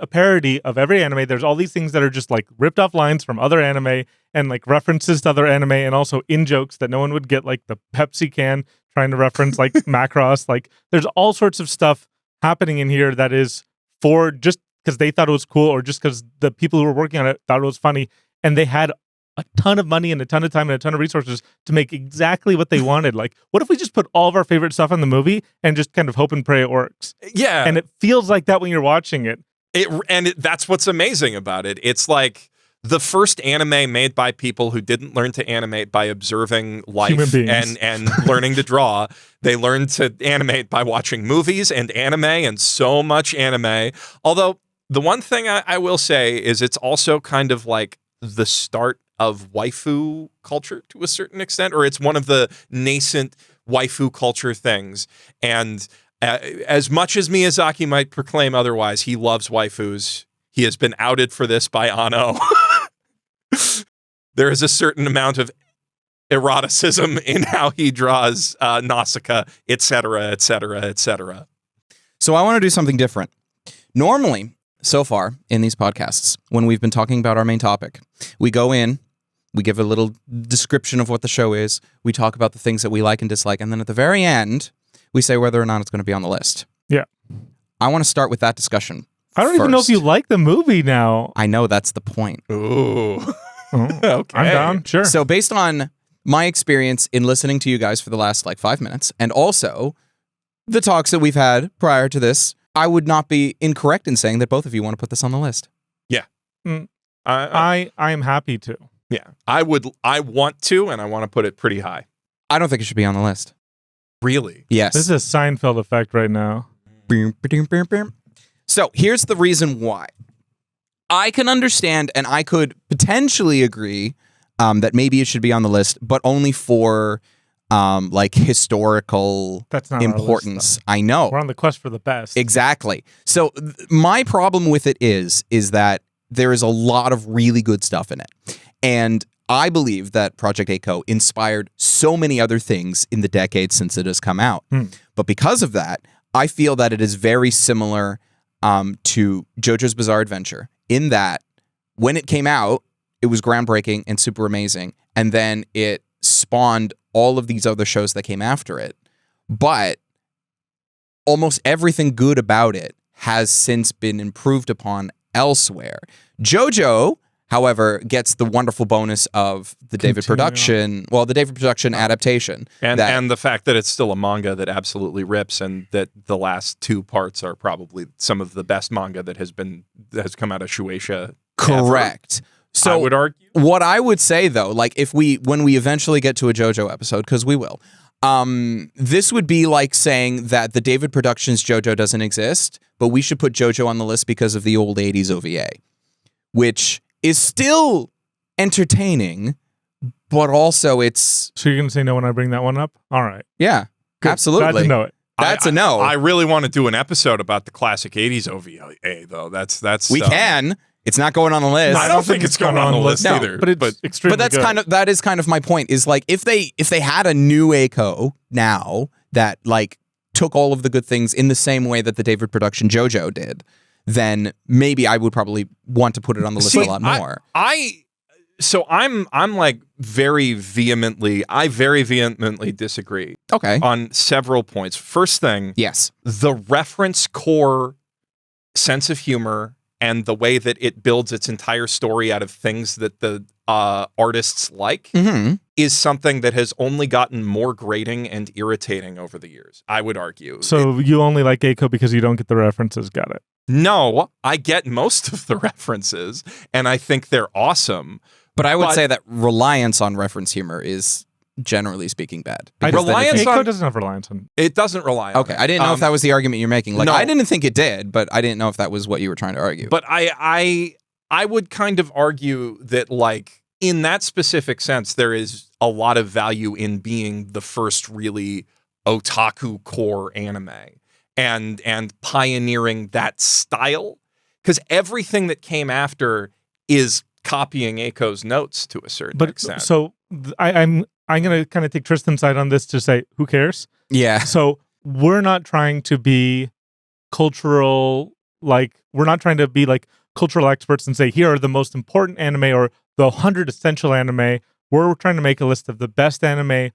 [SPEAKER 1] a parody of every anime. There's all these things that are just like ripped off lines from other anime and like references to other anime, and also in jokes that no one would get, like the Pepsi can trying to reference like Macross. Like, there's all sorts of stuff happening in here that is for just because they thought it was cool, or just because the people who were working on it thought it was funny, and they had a ton of money and a ton of time and a ton of resources to make exactly what they wanted. Like, what if we just put all of our favorite stuff in the movie and just kind of hope and pray it works?
[SPEAKER 2] Yeah.
[SPEAKER 1] And it feels like that when you're watching it.
[SPEAKER 2] That's what's amazing about it. It's like the first anime made by people who didn't learn to animate by observing life and learning to draw. They learned to animate by watching movies and anime, and so much anime. Although the one thing I will say is it's also kind of like the start of waifu culture to a certain extent, or it's one of the nascent waifu culture things. And as much as Miyazaki might proclaim otherwise, he loves waifus. He has been outed for this by Anno. There is a certain amount of eroticism in how he draws Nausicaa, etc., etc., etc.
[SPEAKER 3] So I want to do something different. Normally, so far in these podcasts, when we've been talking about our main topic, we go in, we give a little description of what the show is, we talk about the things that we like and dislike, and then at the very end, we say whether or not it's going to be on the list.
[SPEAKER 1] Yeah.
[SPEAKER 3] I want to start with that discussion.
[SPEAKER 1] I don't even know if
[SPEAKER 3] first.
[SPEAKER 1] you like the movie now.
[SPEAKER 3] I know that's the point.
[SPEAKER 2] Ooh.
[SPEAKER 1] Oh,
[SPEAKER 2] Okay.
[SPEAKER 1] I'm down. Sure.
[SPEAKER 3] So based on my experience in listening to you guys for the last 5 minutes, and also the talks that we've had prior to this, I would not be incorrect in saying that both of you want to put this on the list.
[SPEAKER 2] Yeah.
[SPEAKER 1] I am happy to.
[SPEAKER 2] Yeah. I want to, and I want to put it pretty high.
[SPEAKER 3] I don't think it should be on the list.
[SPEAKER 2] Really?
[SPEAKER 3] Yes.
[SPEAKER 1] This is a Seinfeld effect right now.
[SPEAKER 3] So here's the reason why. I can understand and I could potentially agree that maybe it should be on the list, but only for historical
[SPEAKER 1] That's not
[SPEAKER 3] importance.
[SPEAKER 1] Our list,
[SPEAKER 3] I know.
[SPEAKER 1] we're on the quest for the best.
[SPEAKER 3] Exactly. So my problem with it is that there is a lot of really good stuff in it. And I believe that Project A-ko inspired so many other things in the decades since it has come out. But because of that, I feel that it is very similar to JoJo's Bizarre Adventure in that when it came out, it was groundbreaking and super amazing. And then it spawned all of these other shows that came after it. But almost everything good about it has since been improved upon elsewhere. JoJo, however, gets the wonderful bonus of the David Production, the David Production adaptation.
[SPEAKER 2] And the fact that it's still a manga that absolutely rips, and that the last 2 parts are probably some of the best manga that has come out of Shueisha.
[SPEAKER 3] Correct.
[SPEAKER 2] Ever.
[SPEAKER 3] So
[SPEAKER 2] I would argue.
[SPEAKER 3] What I would say though, when we eventually get to a JoJo episode, because we will, this would be like saying that the David Productions JoJo doesn't exist, but we should put JoJo on the list because of the old 80s OVA, which is still entertaining, but also it's...
[SPEAKER 1] So you're going to say no when I bring that one up? All right.
[SPEAKER 3] Yeah,
[SPEAKER 1] Good.
[SPEAKER 3] absolutely.
[SPEAKER 1] Glad to know it.
[SPEAKER 3] That's a no.
[SPEAKER 2] I really want to do an episode about the classic 80s OVA, though. That's
[SPEAKER 3] we can. It's not going on the list.
[SPEAKER 2] I don't think it's going on the list
[SPEAKER 1] No,
[SPEAKER 2] either.
[SPEAKER 1] But it's extremely
[SPEAKER 3] But
[SPEAKER 1] good.
[SPEAKER 3] that is kind of my point, is if they had a new A-ko now that took all of the good things in the same way that the David Production JoJo did, then maybe I would probably want to put it on the list a lot more.
[SPEAKER 2] I'm very vehemently disagree.
[SPEAKER 3] Okay.
[SPEAKER 2] On several points. First thing,
[SPEAKER 3] Yes.
[SPEAKER 2] the reference core sense of humor and the way that it builds its entire story out of things that the artists like
[SPEAKER 3] Mm-hmm.
[SPEAKER 2] is something that has only gotten more grating and irritating over the years, I would argue.
[SPEAKER 1] So you only like A-ko because you don't get the references. Got it.
[SPEAKER 2] No, I get most of the references, and I think they're awesome.
[SPEAKER 3] But I would say that reliance on reference humor is, generally speaking, bad.
[SPEAKER 1] A-ko doesn't have reliance on.
[SPEAKER 2] It doesn't rely on
[SPEAKER 3] Okay,
[SPEAKER 2] it.
[SPEAKER 3] I didn't know if that was the argument you're making.
[SPEAKER 2] no.
[SPEAKER 3] I didn't think it did, but I didn't know if that was what you were trying to argue.
[SPEAKER 2] But I would kind of argue that, in that specific sense, there is a lot of value in being the first really otaku core anime and pioneering that style, because everything that came after is copying A-ko's notes to a certain extent.
[SPEAKER 1] So I'm going to kind of take Tristan's side on this to say, who cares?
[SPEAKER 3] yeah.
[SPEAKER 1] So we're not trying to be cultural, we're not trying to be cultural experts and say, here are the most important anime or the 100 essential anime. We're trying to make a list of the best anime,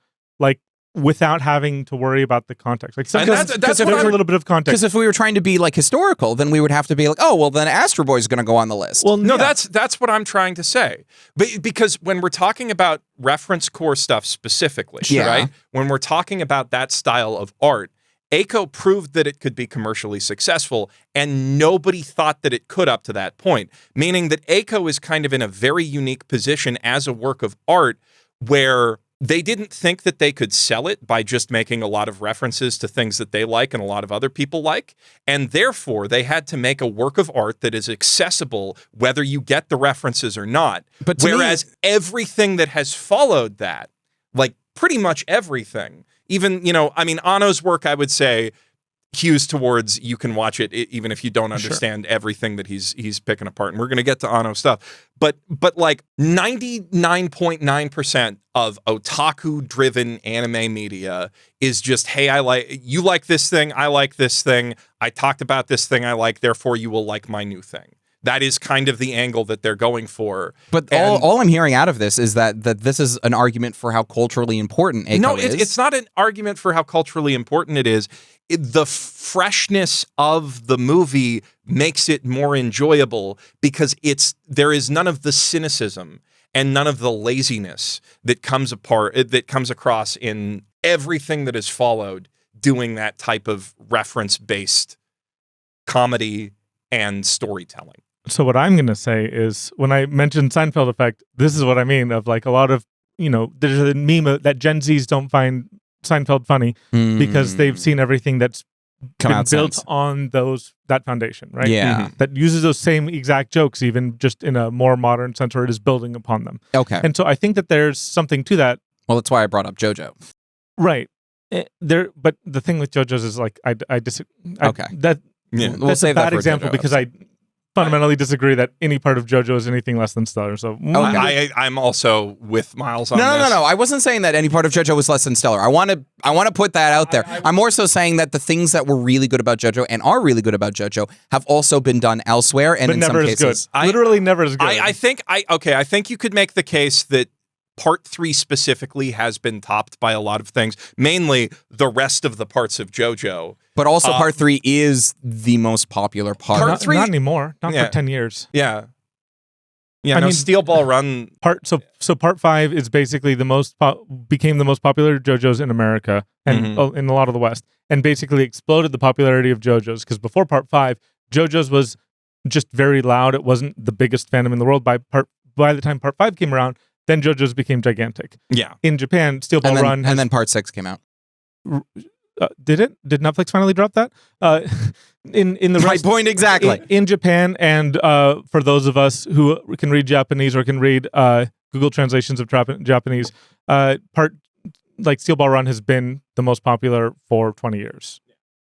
[SPEAKER 1] without having to worry about the context.
[SPEAKER 2] that's
[SPEAKER 1] There's
[SPEAKER 2] what
[SPEAKER 1] a
[SPEAKER 2] I'm-
[SPEAKER 1] little bit of context.
[SPEAKER 3] Because if we were trying to be historical, then we would have to be then Astro Boy is going to go on the list.
[SPEAKER 1] Well,
[SPEAKER 2] No,
[SPEAKER 1] yeah.
[SPEAKER 2] that's what I'm trying to say. But because when we're talking about reference core stuff specifically,
[SPEAKER 3] Yeah.
[SPEAKER 2] right? When we're talking about that style of art, A-ko proved that it could be commercially successful, and nobody thought that it could up to that point. Meaning that A-ko is kind of in a very unique position as a work of art where they didn't think that they could sell it by just making a lot of references to things that they like and a lot of other people like. And therefore, they had to make a work of art that is accessible whether you get the references or not.
[SPEAKER 3] But to
[SPEAKER 2] Whereas everything that has followed that, pretty much everything, even, Anno's work, I would say, hews towards you can watch it even if you don't understand everything that he's picking apart. And we're going to get to Anno stuff. But like 99.9% of otaku-driven anime media is just, hey, you like this thing, I like this thing, I talked about this thing I like, therefore you will like my new thing. That is kind of the angle that they're going for.
[SPEAKER 3] But all I'm hearing out of this is that this is an argument for how culturally important Eiko is.
[SPEAKER 2] No, it's not an argument for how culturally important it is. The freshness of the movie makes it more enjoyable because there is none of the cynicism and none of the laziness that comes across in everything that has followed doing that type of reference-based comedy and storytelling.
[SPEAKER 1] So what I'm going to say is, when I mentioned Seinfeld effect, this is what I mean, of like a lot of, there's a meme that Gen Zs don't find Seinfeld funny because they've seen everything that's been built on that foundation, right?
[SPEAKER 3] Yeah.
[SPEAKER 1] That uses those same exact jokes, even just in a more modern sense, or it is building upon them.
[SPEAKER 3] Okay.
[SPEAKER 1] And so I think that there's something to that.
[SPEAKER 3] Well, that's why I brought up JoJo.
[SPEAKER 1] Right. But the thing with JoJo's is like, I disagree.
[SPEAKER 3] Okay.
[SPEAKER 1] That's
[SPEAKER 3] save
[SPEAKER 1] a
[SPEAKER 3] that
[SPEAKER 1] bad
[SPEAKER 3] for a
[SPEAKER 1] example
[SPEAKER 3] JoJo
[SPEAKER 1] because I fundamentally disagree that any part of JoJo is anything less than stellar. So
[SPEAKER 2] I'm also with Miles on this.
[SPEAKER 3] No. I wasn't saying that any part of JoJo was less than stellar. I want to put that out there. I'm more so saying that the things that were really good about JoJo and are really good about JoJo have also been done elsewhere, and in
[SPEAKER 1] never
[SPEAKER 3] some
[SPEAKER 1] as
[SPEAKER 3] cases,
[SPEAKER 1] good. Literally never as good.
[SPEAKER 2] I think you could make the case that Part 3 specifically has been topped by a lot of things, mainly the rest of the parts of JoJo.
[SPEAKER 3] But also Part 3 is the most popular part.
[SPEAKER 2] Part 3?
[SPEAKER 1] Not anymore. Not for 10 years.
[SPEAKER 2] Yeah. Yeah, Steel Ball Run.
[SPEAKER 1] So Part 5 is basically became the most popular JoJo's in America and in a lot of the West, and basically exploded the popularity of JoJo's, because before Part 5, JoJo's was just very loud. It wasn't the biggest fandom in the world. By the time Part 5 came around, then JoJo's became gigantic.
[SPEAKER 2] Yeah.
[SPEAKER 1] In Japan, Steel Ball Run
[SPEAKER 3] and then Part 6 came out.
[SPEAKER 1] Did it? Did Netflix finally drop that? In the
[SPEAKER 3] My point exactly.
[SPEAKER 1] In Japan, and for those of us who can read Japanese or can read Google translations of Japanese, Steel Ball Run has been the most popular for 20 years.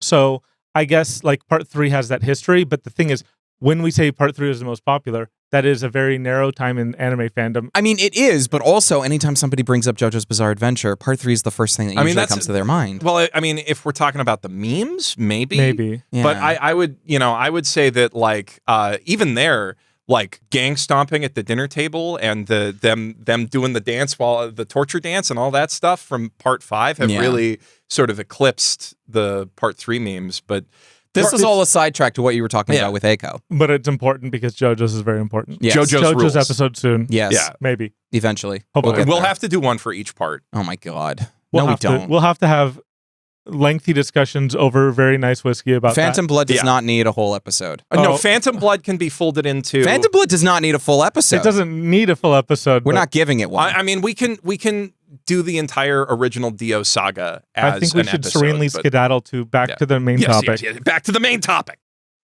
[SPEAKER 1] So I guess like Part 3 has that history, but the thing is, when we say Part 3 is the most popular, that is a very narrow time in anime fandom.
[SPEAKER 3] I mean, it is, but also anytime somebody brings up JoJo's Bizarre Adventure, Part 3 is the first thing that usually comes to their mind.
[SPEAKER 2] Well, I mean, if we're talking about the memes, maybe.
[SPEAKER 3] Yeah.
[SPEAKER 2] But I would say that like even there, like gang stomping at the dinner table and them doing the dance while the torture dance and all that stuff from Part 5 have really sort of eclipsed the Part 3 memes. But
[SPEAKER 3] this is all a sidetrack to what you were talking about with Eiko.
[SPEAKER 1] But it's important because JoJo's is very important.
[SPEAKER 3] Yes.
[SPEAKER 2] JoJo's
[SPEAKER 1] episode soon.
[SPEAKER 3] Yes.
[SPEAKER 2] Yeah.
[SPEAKER 1] Maybe.
[SPEAKER 3] Eventually.
[SPEAKER 2] We'll have to do one for each part.
[SPEAKER 3] Oh my God.
[SPEAKER 1] We
[SPEAKER 3] don't.
[SPEAKER 1] We'll have to have lengthy discussions over very nice whiskey about
[SPEAKER 3] Phantom Blood does not need a whole episode.
[SPEAKER 2] No, Phantom Blood can be folded into...
[SPEAKER 3] Phantom Blood does not need a full episode.
[SPEAKER 1] It doesn't need a full episode.
[SPEAKER 3] We're not giving it one.
[SPEAKER 2] I mean, we can do the entire original Dio saga as
[SPEAKER 1] I think we
[SPEAKER 2] an
[SPEAKER 1] should
[SPEAKER 2] episode,
[SPEAKER 1] serenely skedaddle to back to the main topic.
[SPEAKER 2] Yes, back to the main topic.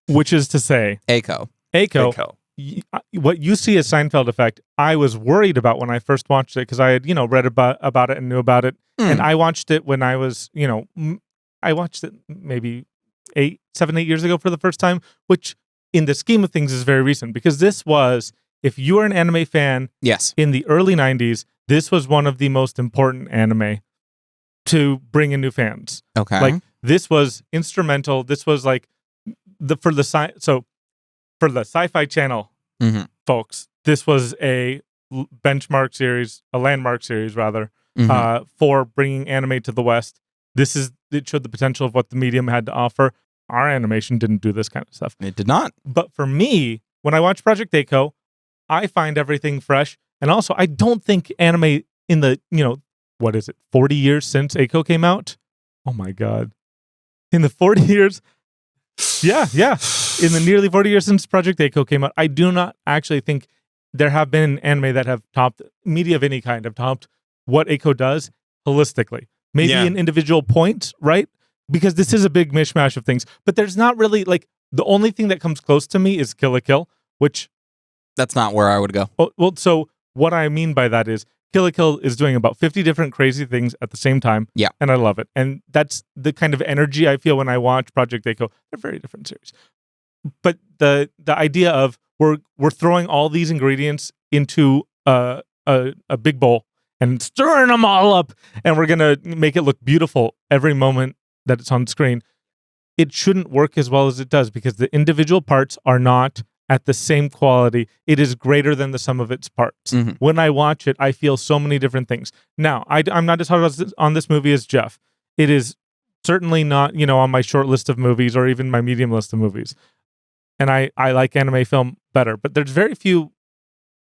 [SPEAKER 1] Which is to say...
[SPEAKER 3] Eiko.
[SPEAKER 1] What you see as Seinfeld effect, I was worried about when I first watched it, because I had, read about it and knew about it. And I watched it when I was, I watched it maybe 7, 8 years ago for the first time, which in the scheme of things is very recent, because this was, if you were an anime fan in the early 90s, this was one of the most important anime to bring in new fans.
[SPEAKER 3] Okay.
[SPEAKER 1] Like, this was instrumental. This was like, for the Sci-Fi Channel folks, this was a benchmark series, a landmark series rather, for bringing anime to the West. It showed the potential of what the medium had to offer. Our animation didn't do this kind of stuff.
[SPEAKER 3] It did not.
[SPEAKER 1] But for me, when I watch Project Eiko, I find everything fresh. And also, I don't think anime in the, 40 years since Eiko came out? Oh my God. In the 40 years... Yeah. In the nearly 40 years since Project Eiko came out, I do not actually think there have been anime that have topped, media of any kind, have topped what Eiko does holistically. Maybe an individual point, right? Because this is a big mishmash of things. But there's not really, like, the only thing that comes close to me is Kill la Kill, which...
[SPEAKER 3] That's not where I would go.
[SPEAKER 1] Well, so what I mean by that is Kill la Kill is doing about 50 different crazy things at the same time.
[SPEAKER 3] Yeah.
[SPEAKER 1] And I love it. And that's the kind of energy I feel when I watch Project Echo. They're very different series. But the idea of we're throwing all these ingredients into a big bowl and stirring them all up, and we're gonna make it look beautiful every moment that it's on screen. It shouldn't work as well as it does because the individual parts are not at the same quality. It is greater than the sum of its parts.
[SPEAKER 3] Mhm.
[SPEAKER 1] When I watch it, I feel so many different things. Now, I'm not as hard on this movie as Geoff. It is certainly not, on my short list of movies or even my medium list of movies. And I like anime film better, but there's very few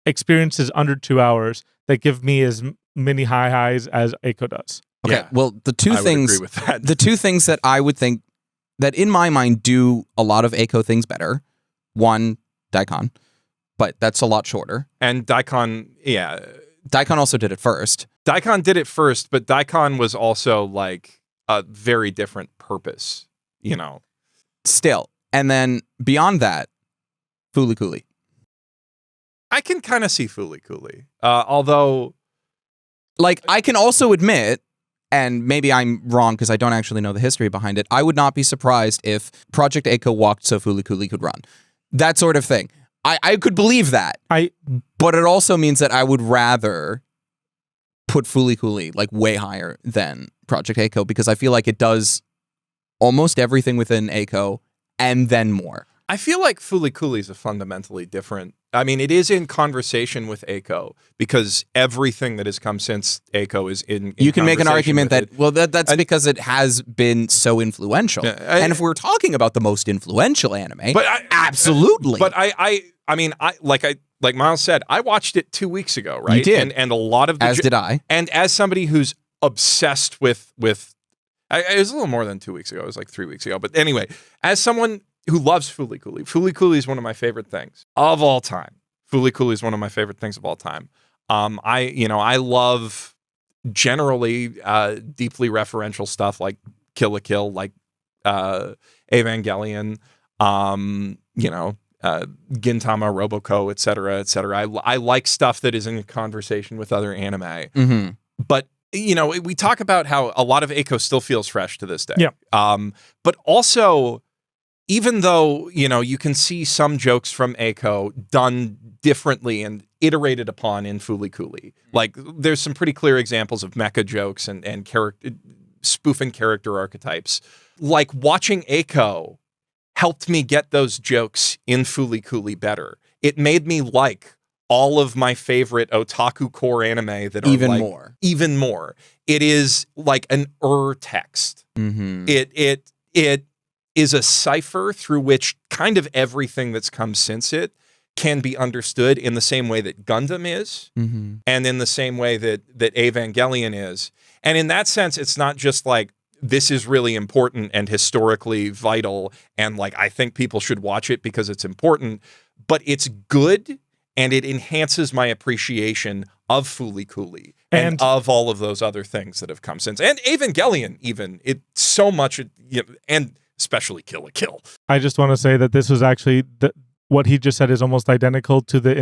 [SPEAKER 1] experiences under 2 hours that give me as many high highs as Echo does.
[SPEAKER 3] Okay.
[SPEAKER 2] Yeah.
[SPEAKER 3] Well, the two
[SPEAKER 2] I would
[SPEAKER 3] things
[SPEAKER 2] agree with that.
[SPEAKER 3] the two things that I would think that in my mind do a lot of Echo things better. One, Daikon, but that's a lot shorter.
[SPEAKER 2] And Daikon,
[SPEAKER 3] Daikon also did it first.
[SPEAKER 2] Daikon did it first, but Daikon was also like a very different purpose,
[SPEAKER 3] Still. And then beyond that, Fooly Cooly.
[SPEAKER 2] I can kind of see Fooly Cooly. Although,
[SPEAKER 3] Like, I can also admit, and maybe I'm wrong because I don't actually know the history behind it, I would not be surprised if Project Echo walked so Fooly Cooly could run. That sort of thing. I could believe that. But it also means that I would rather put Fooly Cooly like way higher than Project Echo because I feel like it does almost everything within Echo and then more.
[SPEAKER 2] I feel like Fooly Cooly is a fundamentally different. I mean, it is in conversation with Echo because everything that has come since Echo is in
[SPEAKER 3] you can make an
[SPEAKER 2] conversation
[SPEAKER 3] argument
[SPEAKER 2] with
[SPEAKER 3] that that's because it has been so influential. And if we're talking about the most influential anime, absolutely.
[SPEAKER 2] But I mean, like Miles said, I watched it 2 weeks ago, right?
[SPEAKER 3] You did.
[SPEAKER 2] And a lot of the
[SPEAKER 3] as did I.
[SPEAKER 2] And as somebody who's obsessed with it was a little more than 2 weeks ago. It was like 3 weeks ago. But anyway, as someone who loves Fooly Cooly is one of my favorite things of all time. Fooly Cooly is one of my favorite things of all time. I love generally deeply referential stuff like Kill la Kill, like Evangelion, Gintama, Roboco, etc. I like stuff that is in conversation with other anime.
[SPEAKER 3] Mm-hmm.
[SPEAKER 2] But we talk about how a lot of Echo still feels fresh to this day.
[SPEAKER 1] Yeah.
[SPEAKER 2] But also, even though, you can see some jokes from Echo done differently and iterated upon in Fooly Cooly. Like, there's some pretty clear examples of mecha jokes and character spoofing character archetypes. Like, watching Echo helped me get those jokes in Fooly Cooly better. It made me like all of my favorite otaku core anime that are even more. It is like an text.
[SPEAKER 3] Mm-hmm.
[SPEAKER 2] It is a cipher through which kind of everything that's come since it can be understood in the same way that Gundam is,
[SPEAKER 3] Mm-hmm.
[SPEAKER 2] and in the same way that Evangelion is. And in that sense, it's not just like, this is really important and historically vital, and like, I think people should watch it because it's important, but it's good, and it enhances my appreciation of Fooly Cooly and of all of those other things that have come since. And Evangelion, even. It's so much, and especially Kill la Kill.
[SPEAKER 1] I just want to say that this was actually what he just said is almost identical to the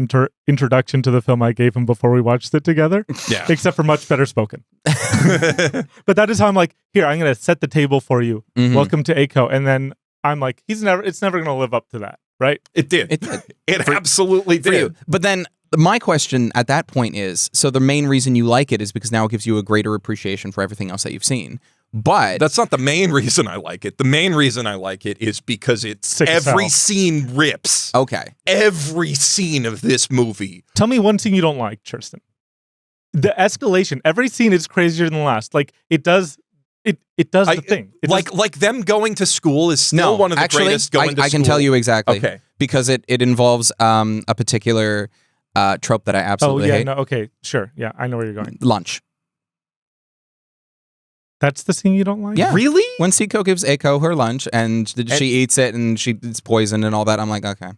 [SPEAKER 1] introduction to the film I gave him before we watched it together.
[SPEAKER 2] Yeah.
[SPEAKER 1] Except for much better spoken. But that is how I'm like, here, I'm going to set the table for you.
[SPEAKER 3] Mm-hmm.
[SPEAKER 1] Welcome to Echo. And then I'm like, it's never going to live up to that, right?
[SPEAKER 2] It did. It absolutely did.
[SPEAKER 3] You. But then my question at that point is, so the main reason you like it is because now it gives you a greater appreciation for everything else that you've seen. But
[SPEAKER 2] that's not the main reason I like it. The main reason I like it is because it's every scene rips.
[SPEAKER 3] Okay.
[SPEAKER 2] Every scene of this movie.
[SPEAKER 1] Tell me one scene you don't like, Tristan. The escalation. Every scene is crazier than the last. Like, it does the thing.
[SPEAKER 2] Like them going to school is still one of the greatest going to school.
[SPEAKER 3] I can tell you exactly.
[SPEAKER 2] Okay.
[SPEAKER 3] Because it involves a particular trope that I absolutely hate.
[SPEAKER 1] No, okay, sure. Yeah, I know where you're going.
[SPEAKER 3] Lunch.
[SPEAKER 1] That's the scene you don't like?
[SPEAKER 3] Yeah.
[SPEAKER 2] Really?
[SPEAKER 3] When Seiko gives Eiko her lunch and she eats it and it's poisoned and all that, I'm like, okay.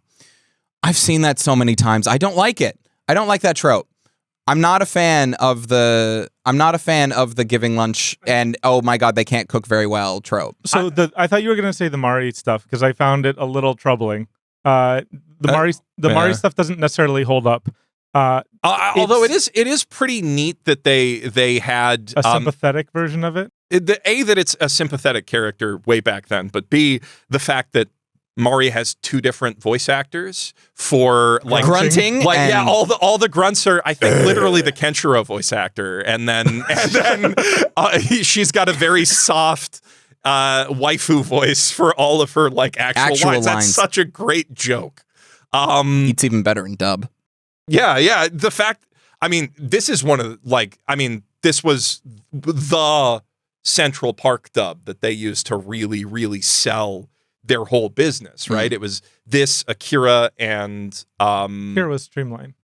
[SPEAKER 3] I've seen that so many times. I don't like it. I don't like that trope. I'm not a fan of the giving lunch and oh my god, they can't cook very well trope.
[SPEAKER 1] So I thought you were going to say the Mari stuff because I found it a little troubling. The Mari stuff doesn't necessarily hold up.
[SPEAKER 2] Although it is pretty neat that they had
[SPEAKER 1] a sympathetic version of it.
[SPEAKER 2] That it's a sympathetic character way back then, but B, the fact that Mari has 2 different voice actors for like
[SPEAKER 3] grunting,
[SPEAKER 2] all the grunts are, I think, literally the Kenshiro voice actor, and then she's got a very soft waifu voice for all of her like actual lines. That's such a great joke.
[SPEAKER 3] It's even better in dub.
[SPEAKER 2] Yeah. The fact, I mean, this is one of this was the Central Park dub that they used to really, really sell their whole business, right? It was this, Akira, and
[SPEAKER 1] Akira was Streamline.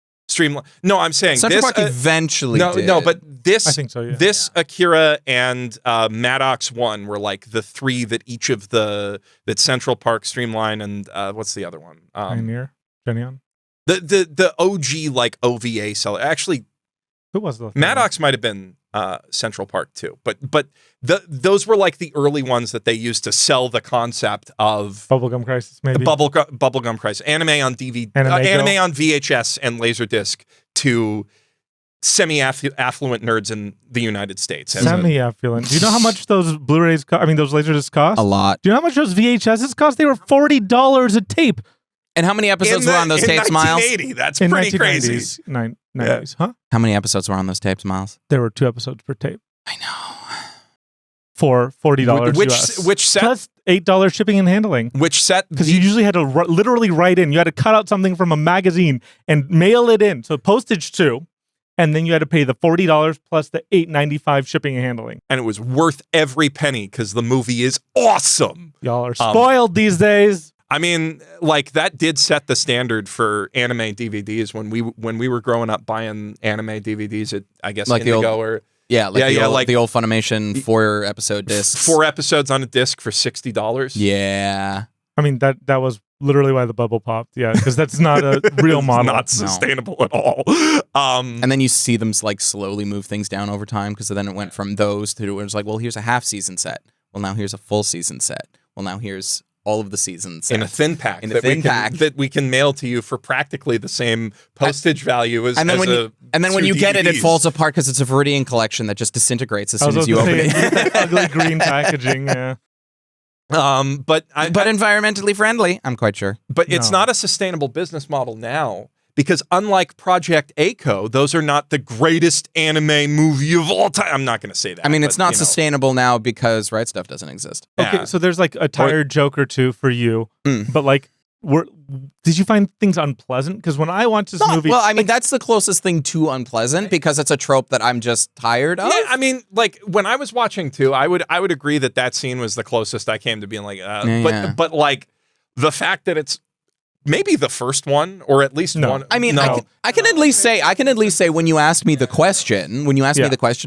[SPEAKER 2] No, I'm saying
[SPEAKER 3] Central
[SPEAKER 2] this,
[SPEAKER 3] Park eventually did.
[SPEAKER 2] No, but this,
[SPEAKER 1] I think so, yeah.
[SPEAKER 2] This, Akira, and Maddox 1 were like the 3 that each of that Central Park, Streamline, and what's the other one?
[SPEAKER 1] Pioneer, Genion.
[SPEAKER 2] The OG like OVA seller. Actually,
[SPEAKER 1] who was the
[SPEAKER 2] Maddox might have been Central Park too, but those were like the early ones that they used to sell the concept of
[SPEAKER 1] Bubblegum Crisis, maybe
[SPEAKER 2] Bubblegum Crisis, anime on DVD, anime on VHS and Laserdisc to semi-affluent nerds in the United States.
[SPEAKER 1] Semi-affluent. Do you know how much those Blu-rays cost? I mean, those Laserdiscs cost?
[SPEAKER 3] A lot.
[SPEAKER 1] Do you know how much those VHSs cost? They were $40 a tape.
[SPEAKER 3] And how many episodes were on those tapes, Miles?
[SPEAKER 2] 1980. That's pretty crazy.
[SPEAKER 1] 90s, huh?
[SPEAKER 3] How many episodes were on those tapes, Miles?
[SPEAKER 1] There were 2 episodes per tape.
[SPEAKER 3] I know.
[SPEAKER 1] For $40 US.
[SPEAKER 2] Which set?
[SPEAKER 1] Plus $8 shipping and handling.
[SPEAKER 2] Which set?
[SPEAKER 1] Because you usually had to literally write in. You had to cut out something from a magazine and mail it in. So postage too. And then you had to pay the $40 plus the $8.95 shipping and handling.
[SPEAKER 2] And it was worth every penny because the movie is awesome.
[SPEAKER 1] Y'all are spoiled these days.
[SPEAKER 2] I mean, like that did set the standard for anime DVDs when we were growing up buying anime DVDs at, I guess,
[SPEAKER 3] like
[SPEAKER 2] Indigo or
[SPEAKER 3] the old Funimation 4-episode discs.
[SPEAKER 2] 4 episodes on a disc for $60.
[SPEAKER 3] Yeah.
[SPEAKER 1] I mean, that was literally why the bubble popped. Yeah, because that's not a real model.
[SPEAKER 2] Not sustainable at all.
[SPEAKER 3] And then you see them like slowly move things down over time because then it went from those to it was like, well, here's a half season set. Well, now here's a full season set. Well, now here's all of the seasons
[SPEAKER 2] in a thin pack that we can mail to you for practically the same postage value as
[SPEAKER 3] and then when you get it, it
[SPEAKER 2] DVDs.
[SPEAKER 3] falls apart because it's a Viridian collection that just disintegrates as soon as you open it.
[SPEAKER 1] Ugly green packaging. Yeah.
[SPEAKER 2] But
[SPEAKER 3] environmentally friendly, I'm quite sure.
[SPEAKER 2] But it's not a sustainable business model now. Because unlike Project A-ko, those are not the greatest anime movie of all time. I'm not going to say that.
[SPEAKER 3] I mean, it's not sustainable now because Right Stuff doesn't exist.
[SPEAKER 1] Okay, so there's like a tired joke or two for you, but like, did you find things unpleasant? Because when I watched this movie,
[SPEAKER 3] well, I mean, that's the closest thing to unpleasant because it's a trope that I'm just tired of.
[SPEAKER 2] Yeah, I mean, like when I was watching too, I would agree that scene was the closest I came to being like, but like the fact that it's maybe the first one, or at least one.
[SPEAKER 3] I mean, I can at least say when you asked me the question,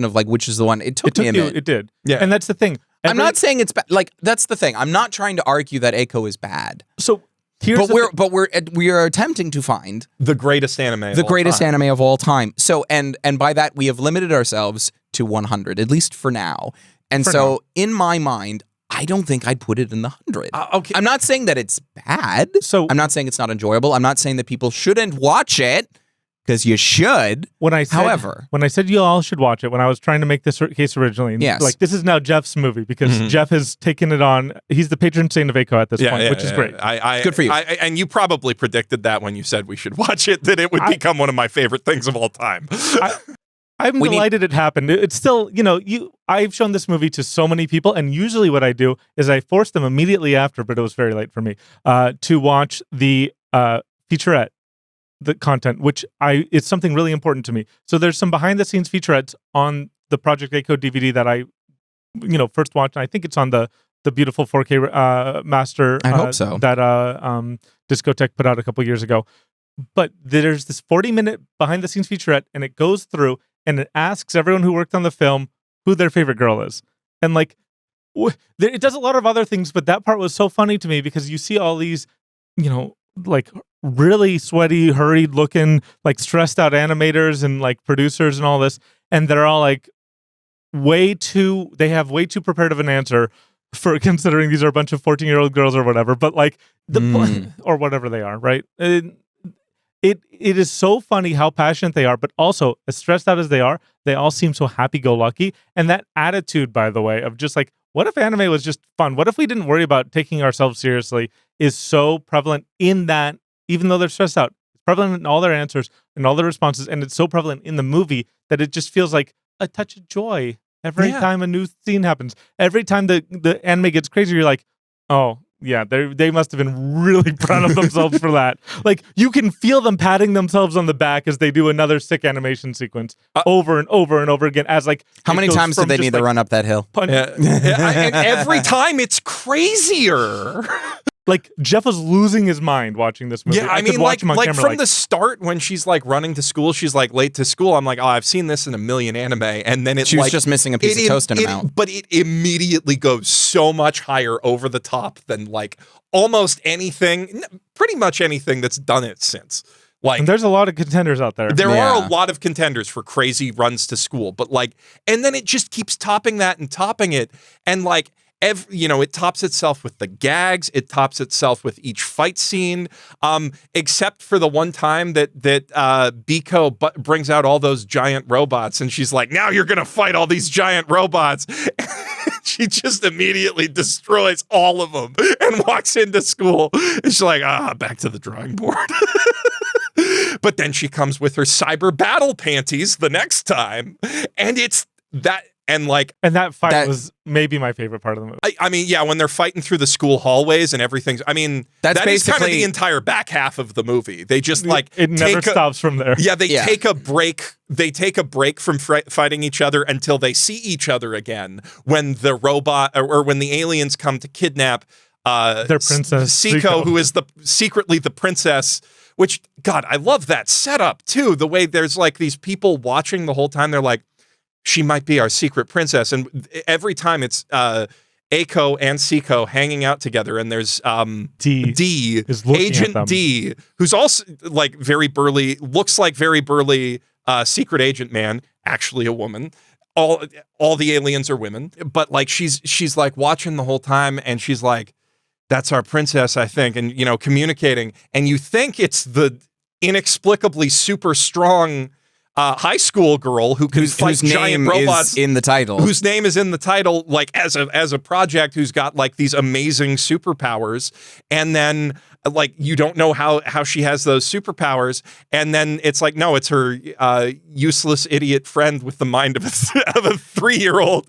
[SPEAKER 3] of like which is the one, it took me a minute.
[SPEAKER 1] It did.
[SPEAKER 2] Yeah.
[SPEAKER 1] And that's the thing.
[SPEAKER 3] I'm not saying it's bad. Like that's the thing. I'm not trying to argue that A-ko is bad.
[SPEAKER 1] So
[SPEAKER 3] we are attempting to find
[SPEAKER 2] the greatest anime
[SPEAKER 3] anime of all time. So and by that we have limited ourselves to 100, at least for now. And in my mind, I don't think I'd put it in the 100.
[SPEAKER 2] Okay.
[SPEAKER 3] I'm not saying that it's bad.
[SPEAKER 1] So
[SPEAKER 3] I'm not saying it's not enjoyable. I'm not saying that people shouldn't watch it, because you should. However,
[SPEAKER 1] when I said you all should watch it, when I was trying to make this case originally, like this is now Geoff's movie because Geoff has taken it on. He's the patron saint of A-ko at this point, which is great.
[SPEAKER 3] Good for you.
[SPEAKER 2] And you probably predicted that when you said we should watch it, that it would become one of my favorite things of all time.
[SPEAKER 1] I'm delighted it happened. It's still, I've shown this movie to so many people, and usually what I do is I force them immediately after, but it was very late for me, to watch the featurette, the content, which it's something really important to me. So there's some behind the scenes featurettes on the Project A-ko DVD that I, first watched. And I think it's on the beautiful 4K master.
[SPEAKER 3] I hope so.
[SPEAKER 1] That Discotheque put out a couple years ago. But there's this 40-minute behind the scenes featurette, and it goes through and it asks everyone who worked on the film who their favorite girl is. And like, it does a lot of other things, but that part was so funny to me because you see all these, like really sweaty, hurried looking, like stressed out animators and like producers and all this. And they're all like they have way too prepared of an answer for considering these are a bunch of 14-year-old girls or whatever. But like or whatever they are, right? it is so funny how passionate they are, but also as stressed out as they are, they all seem so happy-go-lucky. And that attitude, by the way, of just like, what if anime was just fun? What if we didn't worry about taking ourselves seriously? Is so prevalent in that, even though they're stressed out, it's prevalent in all their answers and all their responses, and it's so prevalent in the movie that it just feels like a touch of joy every time a new scene happens. Every time the anime gets crazy, you're like, oh, yeah, they must have been really proud of themselves for that. Like, you can feel them patting themselves on the back as they do another sick animation sequence over and over and over again. As like,
[SPEAKER 3] how many times did they need to run up that hill?
[SPEAKER 2] And every time it's crazier.
[SPEAKER 1] Like, Geoff was losing his mind watching this movie.
[SPEAKER 2] Yeah, I mean,
[SPEAKER 1] watch him on camera,
[SPEAKER 2] from the start when she's like running to school, she's like late to school. I'm like, oh, I've seen this in a million anime, and then
[SPEAKER 3] she was just missing a piece of toast in her mouth.
[SPEAKER 2] But it immediately goes so much higher over the top than like almost anything, pretty much anything that's done it since. Like,
[SPEAKER 1] and there's a lot of contenders out there.
[SPEAKER 2] There are a lot of contenders for crazy runs to school, but like, and then it just keeps topping that and topping it, and like. It tops itself with the gags. It tops itself with each fight scene, except for the one time that Biko brings out all those giant robots, and she's like, "Now you're gonna fight all these giant robots." She just immediately destroys all of them and walks into school. And she's like, back to the drawing board. But then she comes with her cyber battle panties the next time, and it's that. And
[SPEAKER 1] that fight was maybe my favorite part of the movie.
[SPEAKER 2] I mean, yeah, when they're fighting through the school hallways and everything's. I mean, that is kind of the entire back half of the movie. They just
[SPEAKER 1] it never stops from there.
[SPEAKER 2] Yeah, they take a break. They take a break from fighting each other until they see each other again. When the robot or when the aliens come to kidnap
[SPEAKER 1] their princess
[SPEAKER 2] Seiko, who is secretly the princess. Which, God, I love that setup too. The way there's like these people watching the whole time. They're like, she might be our secret princess. And every time it's Eiko and Seiko hanging out together, and there's D Agent D, who's also like very burly, looks like very burly secret agent man, actually a woman. All the aliens are women, but like she's like watching the whole time, and she's like, that's our princess, I think, and communicating, and you think it's the inexplicably super strong high school girl who can fight giant robots
[SPEAKER 3] in the title.
[SPEAKER 2] Whose name is in the title, like as a project, who's got like these amazing superpowers, and then like you don't know how she has those superpowers, and then it's like, no, it's her useless idiot friend with the mind of a 3-year-old,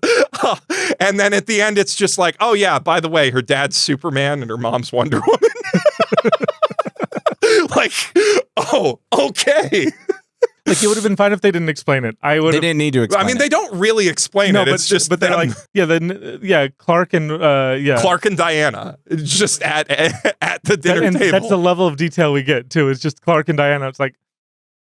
[SPEAKER 2] and then at the end it's just like, oh yeah, by the way, her dad's Superman and her mom's Wonder Woman. Like, oh, okay.
[SPEAKER 1] Like, it would have been fine if they didn't explain it.
[SPEAKER 3] They didn't need to explain it.
[SPEAKER 2] I mean, they don't really explain it. It's just,
[SPEAKER 1] but they're like, Clark and
[SPEAKER 2] Clark and Diana, just at the dinner table.
[SPEAKER 1] That's the level of detail we get too. It's just Clark and Diana. It's like,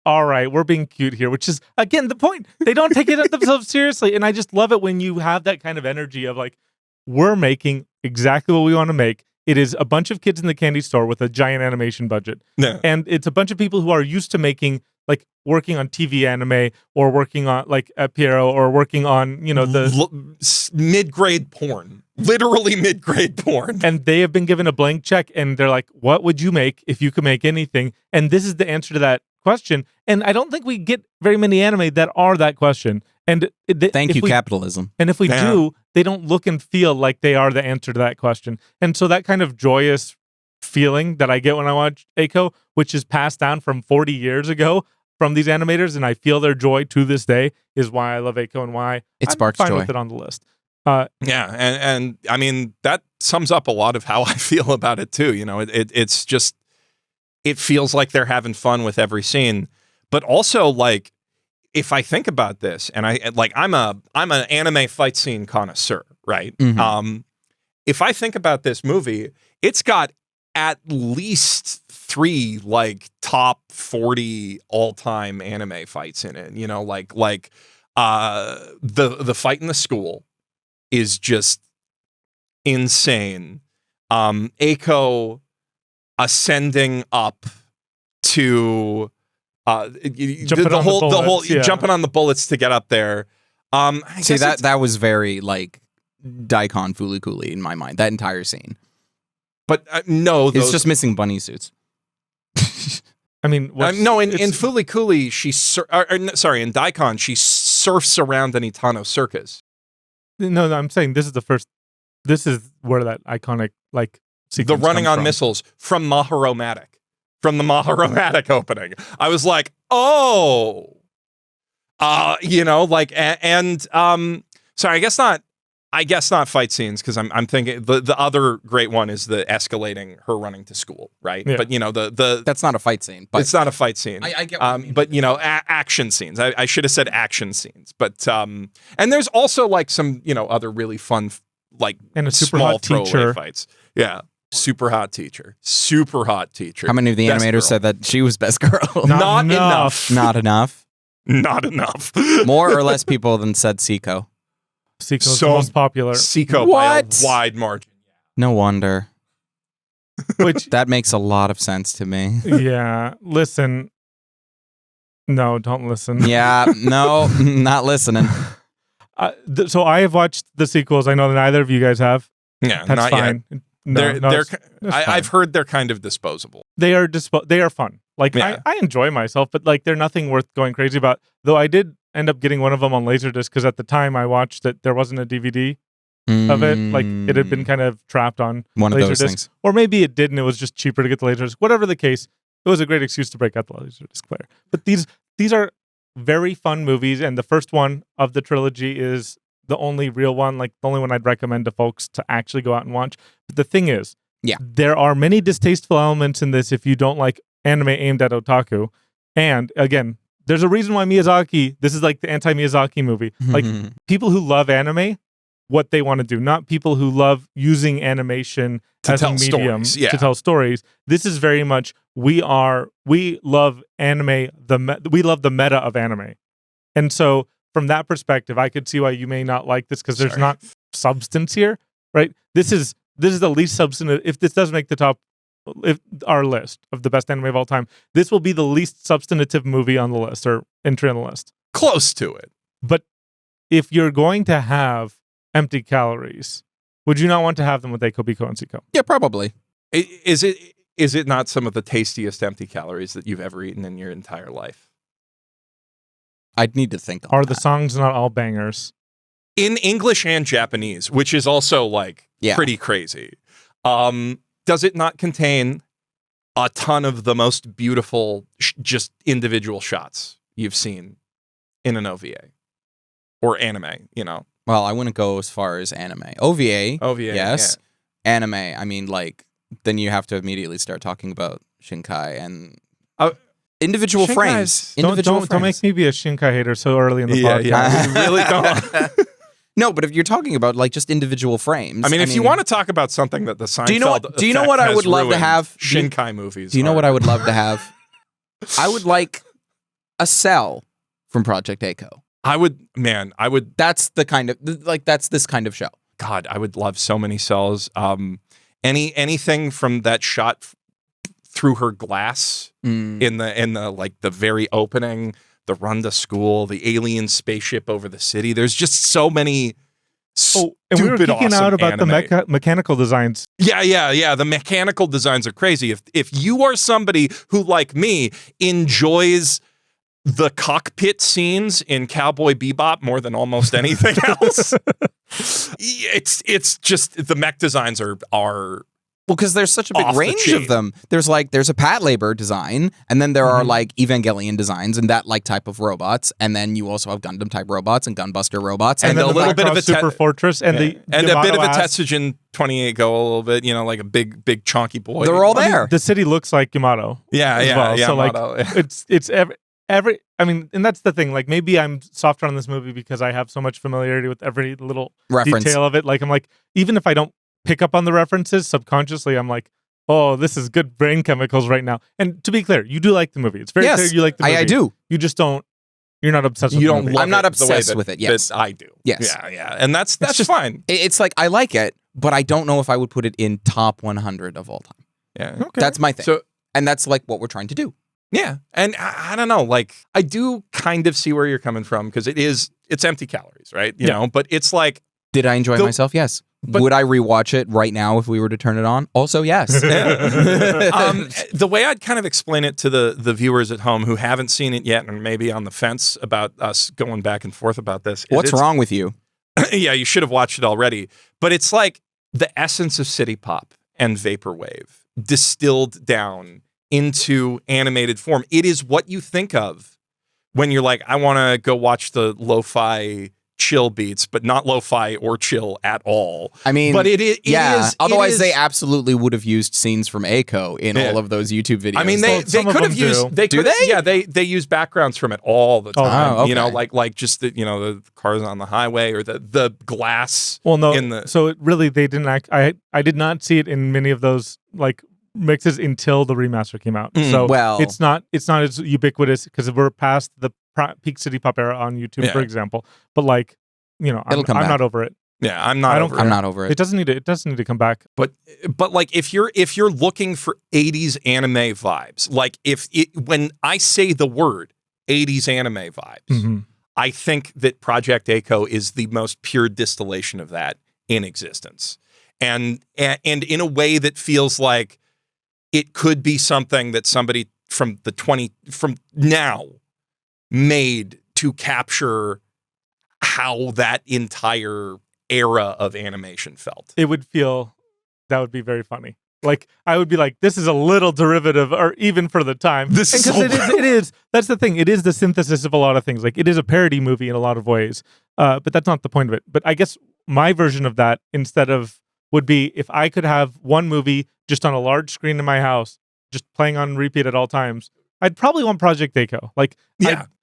[SPEAKER 1] all right, we're being cute here, which is again the point. They don't take it themselves seriously, and I just love it when you have that kind of energy of like, we're making exactly what we want to make. It is a bunch of kids in the candy store with a giant animation budget, and it's a bunch of people who are used to making. Like working on TV anime or working on like at Piero or working on, the
[SPEAKER 2] mid-grade porn, literally mid-grade porn.
[SPEAKER 1] And they have been given a blank check and they're like, what would you make if you could make anything? And this is the answer to that question. And I don't think we get very many anime that are that question. And
[SPEAKER 3] thank you, capitalism.
[SPEAKER 1] And if we do, they don't look and feel like they are the answer to that question. And so that kind of joyous feeling that I get when I watch Eiko, which is passed down from 40 years ago from these animators, and I feel their joy to this day, is why I love Eiko and why
[SPEAKER 3] it sparks
[SPEAKER 1] I'm fine
[SPEAKER 3] joy.
[SPEAKER 1] with it on the list.
[SPEAKER 2] And I mean that sums up a lot of how I feel about it too. It's just, it feels like they're having fun with every scene, but also like if I think about this, and I'm an anime fight scene connoisseur, right?
[SPEAKER 3] Mm-hmm.
[SPEAKER 2] If I think about this movie, it's got at least 3 like top 40 all-time anime fights in it. The fight in the school is just insane. Eiko ascending up to jumping on the bullets to get up there.
[SPEAKER 3] See, that was very like Daikon Fooly Cooly in my mind. That entire scene.
[SPEAKER 2] But no,
[SPEAKER 3] it's just missing bunny suits.
[SPEAKER 1] I mean,
[SPEAKER 2] no, in Fooly Cooly, in Daikon, she surfs around an Itano circus.
[SPEAKER 1] No, I'm saying this is the first. This is where that iconic like
[SPEAKER 2] The
[SPEAKER 1] sequence
[SPEAKER 2] running
[SPEAKER 1] comes
[SPEAKER 2] on
[SPEAKER 1] from.
[SPEAKER 2] missiles from Maharomatic, from the Maharomatic opening. I was like, oh, sorry, I guess not fight scenes, because I'm thinking the other great one is the escalating her running to school, right?
[SPEAKER 1] Yeah.
[SPEAKER 2] But the
[SPEAKER 3] That's not a fight scene. But
[SPEAKER 2] it's not a fight scene.
[SPEAKER 3] I get what you mean.
[SPEAKER 2] But action scenes. I should have said action scenes. But and there's also like some other really fun like
[SPEAKER 1] And a super
[SPEAKER 2] small
[SPEAKER 1] hot
[SPEAKER 2] throwaway
[SPEAKER 1] teacher.
[SPEAKER 2] fights. Yeah, super hot teacher. Super hot teacher.
[SPEAKER 3] How many of the
[SPEAKER 2] Best
[SPEAKER 3] animators
[SPEAKER 2] girl.
[SPEAKER 3] said that she was best girl?
[SPEAKER 2] Not enough.
[SPEAKER 3] Not enough.
[SPEAKER 2] Not enough.
[SPEAKER 3] More or less people than said Seiko.
[SPEAKER 1] Sequel's
[SPEAKER 2] So-
[SPEAKER 1] the most popular.
[SPEAKER 2] Seiko
[SPEAKER 3] What?
[SPEAKER 2] by a wide margin.
[SPEAKER 3] No wonder.
[SPEAKER 1] Which
[SPEAKER 3] That makes a lot of sense to me.
[SPEAKER 1] yeah, listen. No, don't listen.
[SPEAKER 3] Yeah, no, not listening.
[SPEAKER 1] So I have watched the sequels. I know that neither of you guys have.
[SPEAKER 2] Yeah,
[SPEAKER 1] That's
[SPEAKER 2] not
[SPEAKER 1] fine.
[SPEAKER 2] yet.
[SPEAKER 1] No,
[SPEAKER 2] They're
[SPEAKER 1] that's fine.
[SPEAKER 2] I've heard they're kind of disposable.
[SPEAKER 1] They are they are fun. Like
[SPEAKER 2] Yeah.
[SPEAKER 1] I enjoy myself, but like they're nothing worth going crazy about. Though I did end up getting one of them on Laserdisc because at the time I watched it, there wasn't a DVD of it. Like it had been kind of trapped on
[SPEAKER 3] one of those
[SPEAKER 1] Laserdisc.
[SPEAKER 3] things.
[SPEAKER 1] Or maybe it did and it was just cheaper to get the Laserdisc. Whatever the case, it was a great excuse to break out the Laserdisc player. But these are very fun movies, and the first one of the trilogy is the only real one, like the only one I'd recommend to folks to actually go out and watch. But the thing is,
[SPEAKER 3] Yeah.
[SPEAKER 1] there are many distasteful elements in this if you don't like anime aimed at otaku. And again, there's a reason why Miyazaki, this is like the anti-Miyazaki movie. Like people who love anime, what they want to do, not people who love using animation
[SPEAKER 2] To
[SPEAKER 1] as a
[SPEAKER 2] tell
[SPEAKER 1] medium
[SPEAKER 2] stories, yeah.
[SPEAKER 1] to tell stories. This is very much we love anime, we love the meta of anime. And so from that perspective, I could see why you may not like this because there's
[SPEAKER 2] Sorry.
[SPEAKER 1] not substance here, right? This is the least substantive. If this does make the top, if our list of the best anime of all time, this will be the least substantive movie on the list or entry on the list.
[SPEAKER 2] Close to it.
[SPEAKER 1] But if you're going to have empty calories, would you not want to have them with Eiko, Biko, and Seiko?
[SPEAKER 3] Yeah, probably.
[SPEAKER 2] Is it not some of the tastiest empty calories that you've ever eaten in your entire life?
[SPEAKER 3] I'd need to think on
[SPEAKER 1] Are the
[SPEAKER 3] that.
[SPEAKER 1] songs not all bangers?
[SPEAKER 2] In English and Japanese, which is also like
[SPEAKER 3] Yeah.
[SPEAKER 2] pretty crazy. Does it not contain a ton of the most beautiful just individual shots you've seen in an OVA or anime,
[SPEAKER 3] Well, I wouldn't go as far as anime. OVA,
[SPEAKER 2] OVA,
[SPEAKER 3] yes. Anime, I mean, like, then you have to immediately start talking about Shinkai and individual
[SPEAKER 2] Shinkai's-
[SPEAKER 3] frames.
[SPEAKER 1] Don't
[SPEAKER 3] Individual
[SPEAKER 1] don't
[SPEAKER 3] frames.
[SPEAKER 1] make me be a Shinkai hater so early in the
[SPEAKER 2] Yeah,
[SPEAKER 1] podcast.
[SPEAKER 2] yeah. We really don't.
[SPEAKER 3] No, but if you're talking about like just individual frames,
[SPEAKER 2] I mean, if you want to talk about something that the Seinfeld
[SPEAKER 3] Do you know what I
[SPEAKER 2] effect
[SPEAKER 3] would
[SPEAKER 2] has
[SPEAKER 3] love to
[SPEAKER 2] ruined,
[SPEAKER 3] have?
[SPEAKER 2] Shinkai movies.
[SPEAKER 3] do you know
[SPEAKER 2] are-
[SPEAKER 3] what I would love to have? I would like a cell from Project Eiko.
[SPEAKER 2] I would.
[SPEAKER 3] That's the kind of that's this kind of show.
[SPEAKER 2] God, I would love so many cells. Anything from that shot through her glass in the like the very opening, the run to school, the alien spaceship over the city. There's just so many.
[SPEAKER 1] Oh, and we were
[SPEAKER 2] stupid
[SPEAKER 1] geeking
[SPEAKER 2] awesome
[SPEAKER 1] out about
[SPEAKER 2] anime.
[SPEAKER 1] the mechanical designs.
[SPEAKER 2] Yeah. The mechanical designs are crazy. If you are somebody who, like me, enjoys the cockpit scenes in Cowboy Bebop more than almost anything else, it's just the mech designs are
[SPEAKER 3] Well, because there's such a big
[SPEAKER 2] Off the
[SPEAKER 3] range
[SPEAKER 2] chain.
[SPEAKER 3] of them. There's a Pat Labor design, and then there are like Evangelion designs and that like type of robots, and then you also have Gundam type robots and Gunbuster robots,
[SPEAKER 2] And
[SPEAKER 1] then
[SPEAKER 2] a
[SPEAKER 1] the
[SPEAKER 2] little bit of
[SPEAKER 1] Macross
[SPEAKER 2] a
[SPEAKER 1] Super Fortress and the
[SPEAKER 2] a bit
[SPEAKER 1] Yamato
[SPEAKER 2] of a
[SPEAKER 1] ass.
[SPEAKER 2] Tetsujin 28 Go a little bit, like a big chunky boy.
[SPEAKER 3] they're all
[SPEAKER 1] I mean,
[SPEAKER 3] there.
[SPEAKER 1] the city looks like Yamato.
[SPEAKER 2] Yeah,
[SPEAKER 1] as
[SPEAKER 2] yeah,
[SPEAKER 1] well.
[SPEAKER 2] yeah.
[SPEAKER 1] So like
[SPEAKER 2] Yamato.
[SPEAKER 1] it's every I mean, and that's the thing. Like maybe I'm softer on this movie because I have so much familiarity with every little
[SPEAKER 3] Reference.
[SPEAKER 1] detail of it. Like I'm like, even if I don't pick up on the references subconsciously, I'm like, oh, this is good brain chemicals right now. And to be clear, you do like the movie. It's very
[SPEAKER 3] Yes,
[SPEAKER 1] clear you like the movie.
[SPEAKER 3] I do.
[SPEAKER 1] You just don't. You're not obsessed with
[SPEAKER 2] You
[SPEAKER 1] the
[SPEAKER 2] don't
[SPEAKER 1] movie.
[SPEAKER 2] love
[SPEAKER 3] I'm not
[SPEAKER 2] it the way
[SPEAKER 3] obsessed
[SPEAKER 2] that-
[SPEAKER 3] with it, yes.
[SPEAKER 2] that I do.
[SPEAKER 3] Yes.
[SPEAKER 2] Yeah. And that's
[SPEAKER 3] just-
[SPEAKER 2] fine.
[SPEAKER 3] It's like I like it, but I don't know if I would put it in top 100 of all time.
[SPEAKER 2] Yeah.
[SPEAKER 1] Okay.
[SPEAKER 3] That's my thing.
[SPEAKER 2] So
[SPEAKER 3] And that's like what we're trying to do.
[SPEAKER 2] yeah, and I don't know, like I do kind of see where you're coming from because it's empty calories, right? You
[SPEAKER 1] Yeah.
[SPEAKER 2] know, but it's like
[SPEAKER 3] Did I enjoy myself? Yes. Would I rewatch it right now if we were to turn it on? Also, yes.
[SPEAKER 2] The way I'd kind of explain it to the viewers at home who haven't seen it yet and maybe on the fence about us going back and forth about this.
[SPEAKER 3] What's wrong with you?
[SPEAKER 2] Yeah, you should have watched it already. But it's like the essence of city pop and vaporwave distilled down into animated form. It is what you think of when you're like, I want to go watch the lo-fi chill beats, but not lo-fi or chill at all.
[SPEAKER 3] I mean,
[SPEAKER 2] but it is.
[SPEAKER 3] Otherwise, they absolutely would have used scenes from Echo in all of those YouTube videos.
[SPEAKER 2] I mean, they could have used.
[SPEAKER 3] Do they?
[SPEAKER 2] Yeah, they use backgrounds from it all the time.
[SPEAKER 3] okay.
[SPEAKER 2] You know, like just the cars on the highway or the glass.
[SPEAKER 1] Well, no.
[SPEAKER 2] In the
[SPEAKER 1] so it really, they didn't act. I did not see it in many of those like mixes until the remaster came out. So
[SPEAKER 3] well,
[SPEAKER 1] it's not as ubiquitous because we're past the peak city pop era on YouTube, for example. But like, you know, I'm not over it.
[SPEAKER 2] Yeah, I'm not over it.
[SPEAKER 1] It doesn't need to come back.
[SPEAKER 2] But like if you're looking for 80s anime vibes, like when I say the word 80s anime vibes, I think that Project Echo is the most pure distillation of that in existence. And in a way that feels like it could be something that somebody from now made to capture how that entire era of animation felt.
[SPEAKER 1] That would be very funny. Like I would be like, this is a little derivative, or even for the time.
[SPEAKER 2] This is
[SPEAKER 1] it is. That's the thing. It is the synthesis of a lot of things. Like it is a parody movie in a lot of ways. But that's not the point of it. But I guess my version of that would be if I could have one movie just on a large screen in my house, just playing on repeat at all times, I'd probably want Project Echo. Like,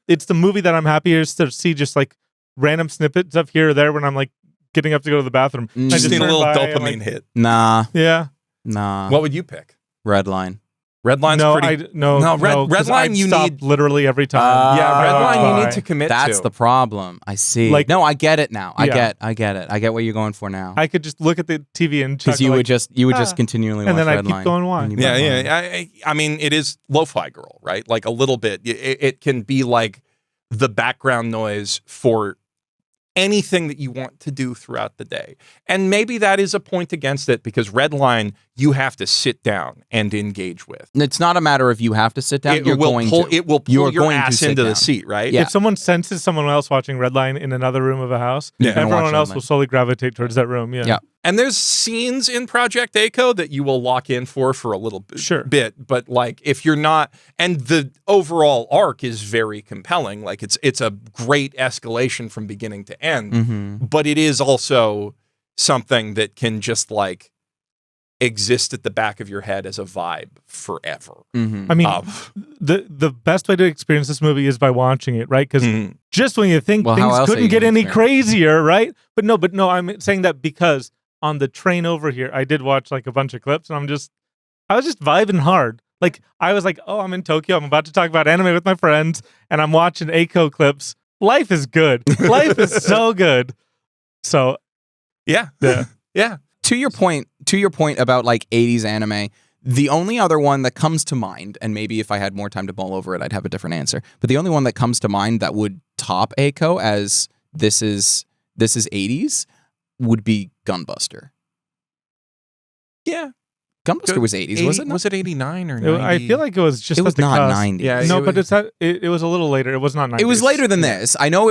[SPEAKER 1] it's the movie that I'm happiest to see just like random snippets of here or there when I'm like getting up to go to the bathroom.
[SPEAKER 2] I just need a little dopamine hit.
[SPEAKER 3] Nah.
[SPEAKER 1] Yeah.
[SPEAKER 3] Nah.
[SPEAKER 2] What would you pick?
[SPEAKER 3] Redline.
[SPEAKER 2] Redline's pretty. Redline you need
[SPEAKER 1] literally every time.
[SPEAKER 2] Redline you need to commit to.
[SPEAKER 3] That's the problem. I see.
[SPEAKER 1] Like,
[SPEAKER 3] no, I get it now. I get it. I get what you're going for now.
[SPEAKER 1] I could just look at the TV and
[SPEAKER 3] because you would just continually watch
[SPEAKER 1] and then
[SPEAKER 3] Redline.
[SPEAKER 1] I'd keep going watch.
[SPEAKER 2] I mean, it is lo-fi girl, right? Like a little bit. It can be like the background noise for anything that you want to do throughout the day. And maybe that is a point against it because Redline, you have to sit down and engage with.
[SPEAKER 3] It's not a matter of you have to sit down. It will pull your ass into the seat, right?
[SPEAKER 1] Yeah. If someone senses someone else watching Redline in another room of a house, everyone else will slowly gravitate towards that room. Yeah.
[SPEAKER 2] And there's scenes in Project Echo that you will lock in for a little bit, but like if you're not, and the overall arc is very compelling. Like it's a great escalation from beginning to end, but it is also something that can just like exist at the back of your head as a vibe forever.
[SPEAKER 1] I mean, the best way to experience this movie is by watching it, right? Because just when you think things couldn't get any crazier, right? But no, I'm saying that because on the train over here, I did watch like a bunch of clips, and I was just vibing hard. Like I was like, oh, I'm in Tokyo. I'm about to talk about anime with my friends, and I'm watching Echo clips. Life is good. Life is so good. So,
[SPEAKER 2] yeah.
[SPEAKER 3] To your point about like 80s anime, the only other one that comes to mind, and maybe if I had more time to mull over it, I'd have a different answer. But the only one that comes to mind that would top Echo as this is 80s would be Gunbuster.
[SPEAKER 2] Yeah.
[SPEAKER 3] Gunbuster was 80s, wasn't it?
[SPEAKER 2] Was it 89 or 90?
[SPEAKER 1] I feel like it was just.
[SPEAKER 3] It was not 90s.
[SPEAKER 1] Yeah, no, but it was a little later. It was not 90s.
[SPEAKER 3] It was later than this. I know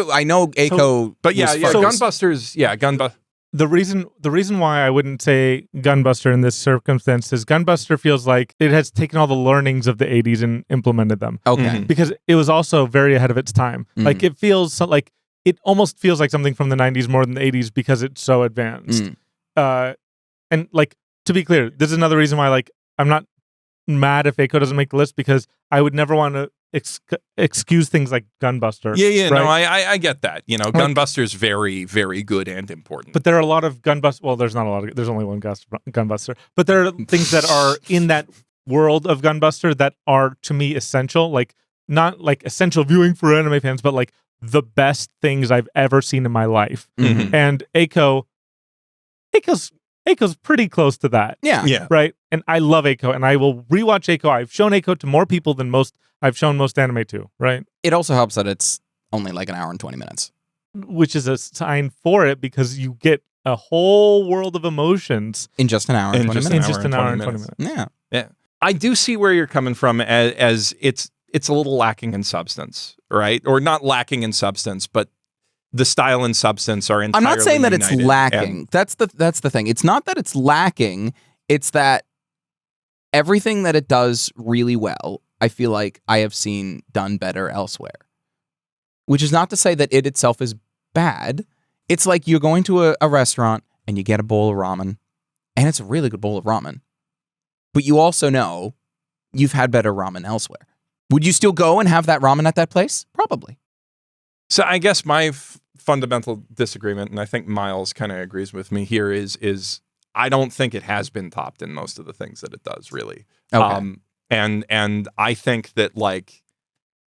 [SPEAKER 3] Echo.
[SPEAKER 2] But Gunbuster's Gunbuster.
[SPEAKER 1] The reason why I wouldn't say Gunbuster in this circumstance is Gunbuster feels like it has taken all the learnings of the 80s and implemented them.
[SPEAKER 3] Okay.
[SPEAKER 1] Because it was also very ahead of its time. Like it feels like it almost feels like something from the 90s more than the 80s because it's so advanced. And like to be clear, this is another reason why like I'm not mad if Echo doesn't make the list because I would never want to excuse things like Gunbuster.
[SPEAKER 2] Yeah,
[SPEAKER 1] right?
[SPEAKER 2] No, I get that. You know, Gunbuster's very, very good and important.
[SPEAKER 1] But there are a lot of Gunbuster. Well, there's not a lot of. There's only one Gunbuster. But there are things that are in that world of Gunbuster that are to me essential. Like not like essential viewing for anime fans, but like the best things I've ever seen in my life. And Echo's pretty close to that.
[SPEAKER 3] Yeah.
[SPEAKER 1] Right? And I love Echo, and I will rewatch Echo. I've shown Echo to more people than I've shown most anime to, right?
[SPEAKER 3] It also helps that it's only like an hour and 20 minutes.
[SPEAKER 1] Which is a sign for it because you get a whole world of emotions
[SPEAKER 3] in just an hour and 20 minutes.
[SPEAKER 1] in just an hour and 20 minutes.
[SPEAKER 3] Yeah.
[SPEAKER 2] Yeah. I do see where you're coming from as it's a little lacking in substance, right? Or not lacking in substance, but the style and substance are entirely
[SPEAKER 3] I'm not saying that it's
[SPEAKER 2] united.
[SPEAKER 3] lacking.
[SPEAKER 2] And
[SPEAKER 3] That's the thing. It's not that it's lacking. It's that everything that it does really well, I feel like I have seen done better elsewhere. Which is not to say that it itself is bad. It's like you're going to a restaurant and you get a bowl of ramen, and it's a really good bowl of ramen. But you also know you've had better ramen elsewhere. Would you still go and have that ramen at that place? Probably.
[SPEAKER 2] So I guess my fundamental disagreement, and I think Miles kind of agrees with me here, is I don't think it has been topped in most of the things that it does, really.
[SPEAKER 3] Okay.
[SPEAKER 2] And I think that, like,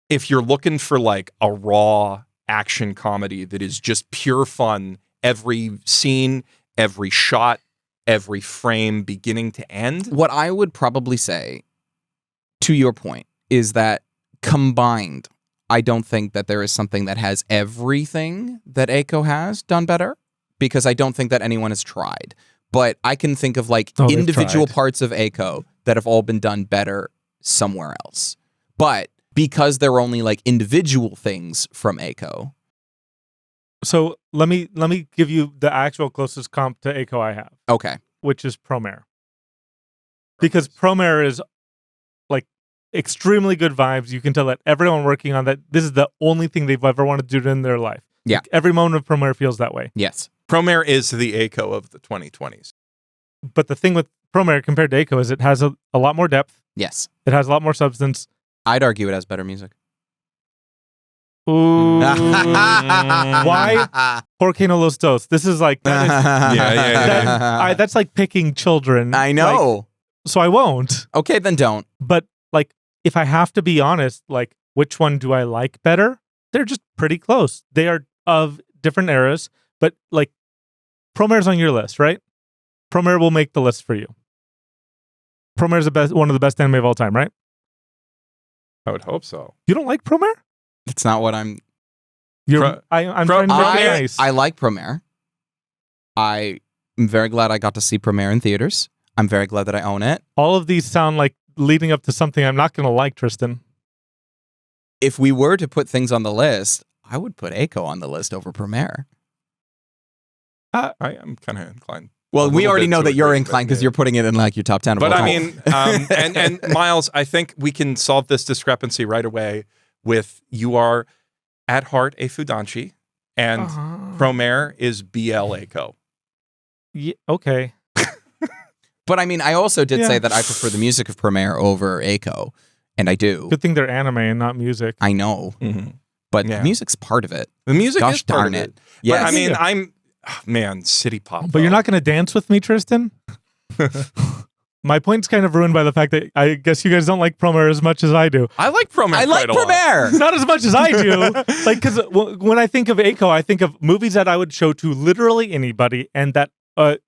[SPEAKER 2] if you're looking for like a raw action comedy that is just pure fun, every scene, every shot, every frame, beginning to end.
[SPEAKER 3] What I would probably say, to your point, is that combined, I don't think that there is something that has everything that Eiko has done better, because I don't think that anyone has tried. But I can think of like
[SPEAKER 1] they've
[SPEAKER 3] individual
[SPEAKER 1] tried.
[SPEAKER 3] parts of Eiko that have all been done better somewhere else. But because they're only like individual things from Eiko.
[SPEAKER 1] So let me give you the actual closest comp to Eiko I have,
[SPEAKER 3] Okay.
[SPEAKER 1] which is Promare. Because Promare is like extremely good vibes. You can tell that everyone working on that, this is the only thing they've ever wanted to do in their life.
[SPEAKER 3] Yeah.
[SPEAKER 1] Like, every moment of Promare feels that way.
[SPEAKER 3] Yes.
[SPEAKER 2] Promare is the Eiko of the 2020s.
[SPEAKER 1] But the thing with Promare compared to Eiko is it has a lot more depth.
[SPEAKER 3] Yes.
[SPEAKER 1] It has a lot more substance.
[SPEAKER 3] I'd argue it has better music.
[SPEAKER 1] Ooh. Why? Porque no los dos. This is like, that is,
[SPEAKER 2] Yeah.
[SPEAKER 1] that's like picking children.
[SPEAKER 3] I know.
[SPEAKER 1] So I won't.
[SPEAKER 3] Okay, then don't.
[SPEAKER 1] But like, if I have to be honest, like, which one do I like better? They're just pretty close. They are of different eras, but like, Promare's on your list, right? Promare will make the list for you. Promare's one of the best anime of all time, right?
[SPEAKER 2] I would hope so.
[SPEAKER 1] You don't like Promare?
[SPEAKER 3] It's not what I'm...
[SPEAKER 1] I'm trying to be nice.
[SPEAKER 3] I like Promare. I am very glad I got to see Promare in theaters. I'm very glad that I own it.
[SPEAKER 1] All of these sound like leading up to something I'm not going to like, Tristan.
[SPEAKER 3] If we were to put things on the list, I would put Eiko on the list over Promare.
[SPEAKER 2] I am kind of inclined.
[SPEAKER 3] Well,
[SPEAKER 2] a
[SPEAKER 3] we
[SPEAKER 2] little
[SPEAKER 3] already
[SPEAKER 2] bit
[SPEAKER 3] know
[SPEAKER 2] to
[SPEAKER 3] that you're
[SPEAKER 2] agree,
[SPEAKER 3] inclined
[SPEAKER 2] but
[SPEAKER 3] because you're putting it in like your top 10 of
[SPEAKER 2] But
[SPEAKER 3] all
[SPEAKER 2] I
[SPEAKER 3] time.
[SPEAKER 2] mean, and Miles, I think we can solve this discrepancy right away with you are at heart a Fudanchi, and Promare is BL Eiko.
[SPEAKER 1] Yeah, okay.
[SPEAKER 3] But I mean, I also did
[SPEAKER 1] Yeah.
[SPEAKER 3] say that I prefer the music of Promare over Eiko, and I do.
[SPEAKER 1] Good thing they're anime and not music.
[SPEAKER 3] I know, but
[SPEAKER 2] Yeah.
[SPEAKER 3] music's part of it.
[SPEAKER 2] The music
[SPEAKER 3] Gosh
[SPEAKER 2] is part
[SPEAKER 3] darn
[SPEAKER 2] of
[SPEAKER 3] it.
[SPEAKER 2] it.
[SPEAKER 3] Yes.
[SPEAKER 2] But I mean,
[SPEAKER 1] Yeah.
[SPEAKER 2] man, city pop.
[SPEAKER 1] But you're not going to dance with me, Tristan? My point's kind of ruined by the fact that I guess you guys don't like Promare as much as I do.
[SPEAKER 2] I like Promare.
[SPEAKER 3] I like
[SPEAKER 2] quite a lot.
[SPEAKER 3] Promare.
[SPEAKER 1] Not as much as I do. Like, because when I think of Eiko, I think of movies that I would show to literally anybody, and that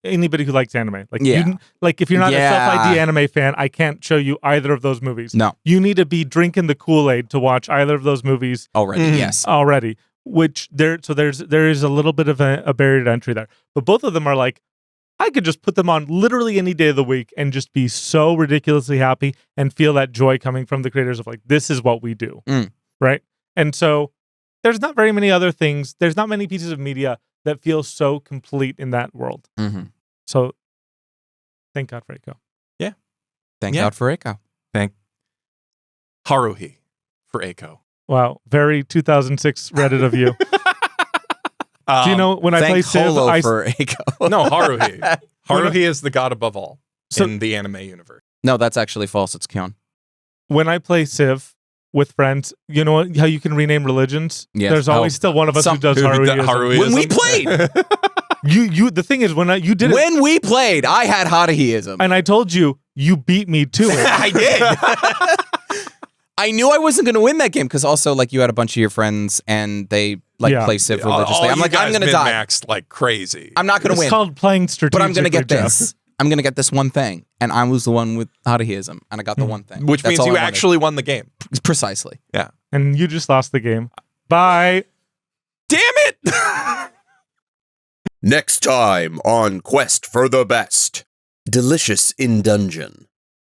[SPEAKER 1] anybody who likes anime. Like,
[SPEAKER 3] Yeah.
[SPEAKER 1] like if you're not
[SPEAKER 3] Yeah.
[SPEAKER 1] a self-ID anime fan, I can't show you either of those movies.
[SPEAKER 3] No.
[SPEAKER 1] You need to be drinking the Kool-Aid to watch either of those movies
[SPEAKER 3] Already, yes.
[SPEAKER 1] already. Which there is a little bit of a barrier to entry there. But both of them are like, I could just put them on literally any day of the week and just be so ridiculously happy and feel that joy coming from the creators of like, this is what we do. Right? And so there's not very many other things. There's not many pieces of media that feel so complete in that world.
[SPEAKER 3] Mm-hmm.
[SPEAKER 1] So thank God for Eiko.
[SPEAKER 3] Thank
[SPEAKER 2] Yeah.
[SPEAKER 3] God for Eiko.
[SPEAKER 2] Thank Haruhi for Eiko.
[SPEAKER 1] Wow. Very 2006 Reddit of you. Do you know when I play
[SPEAKER 3] Thank
[SPEAKER 1] Civ,
[SPEAKER 3] Holo
[SPEAKER 1] I
[SPEAKER 3] for Eiko.
[SPEAKER 2] No, Haruhi. Haruhi is the god above all
[SPEAKER 1] So-
[SPEAKER 2] in the anime universe.
[SPEAKER 3] No, that's actually false. It's Kyon.
[SPEAKER 1] when I play Civ with friends, you know how you can rename religions?
[SPEAKER 3] Yes.
[SPEAKER 1] There's always still one of us who does Haruhi.
[SPEAKER 2] Haruhi.
[SPEAKER 3] When we played,
[SPEAKER 1] You the thing is when you did it
[SPEAKER 3] when we played, I had Haruhiism.
[SPEAKER 1] and I told you beat me to it.
[SPEAKER 3] I did. I knew I wasn't going to win that game because also like you had a bunch of your friends and they like
[SPEAKER 1] Yeah.
[SPEAKER 3] play Civ religiously. I'm like, I'm going to die.
[SPEAKER 2] Maxed like crazy.
[SPEAKER 3] I'm not going to
[SPEAKER 1] It's
[SPEAKER 3] win,
[SPEAKER 1] called playing strategically.
[SPEAKER 3] but I'm going to get
[SPEAKER 1] Geoff.
[SPEAKER 3] this. I'm going to get this one thing, and I was the one with Haruhiism, and I got the one thing,
[SPEAKER 2] Which
[SPEAKER 3] That's
[SPEAKER 2] means
[SPEAKER 3] all
[SPEAKER 2] you
[SPEAKER 3] I wanted.
[SPEAKER 2] actually won the game.
[SPEAKER 3] Precisely.
[SPEAKER 2] Yeah.
[SPEAKER 1] And you just lost the game. Bye.
[SPEAKER 2] Damn it!
[SPEAKER 4] Next time on Quest for the Best. Delicious in Dungeon.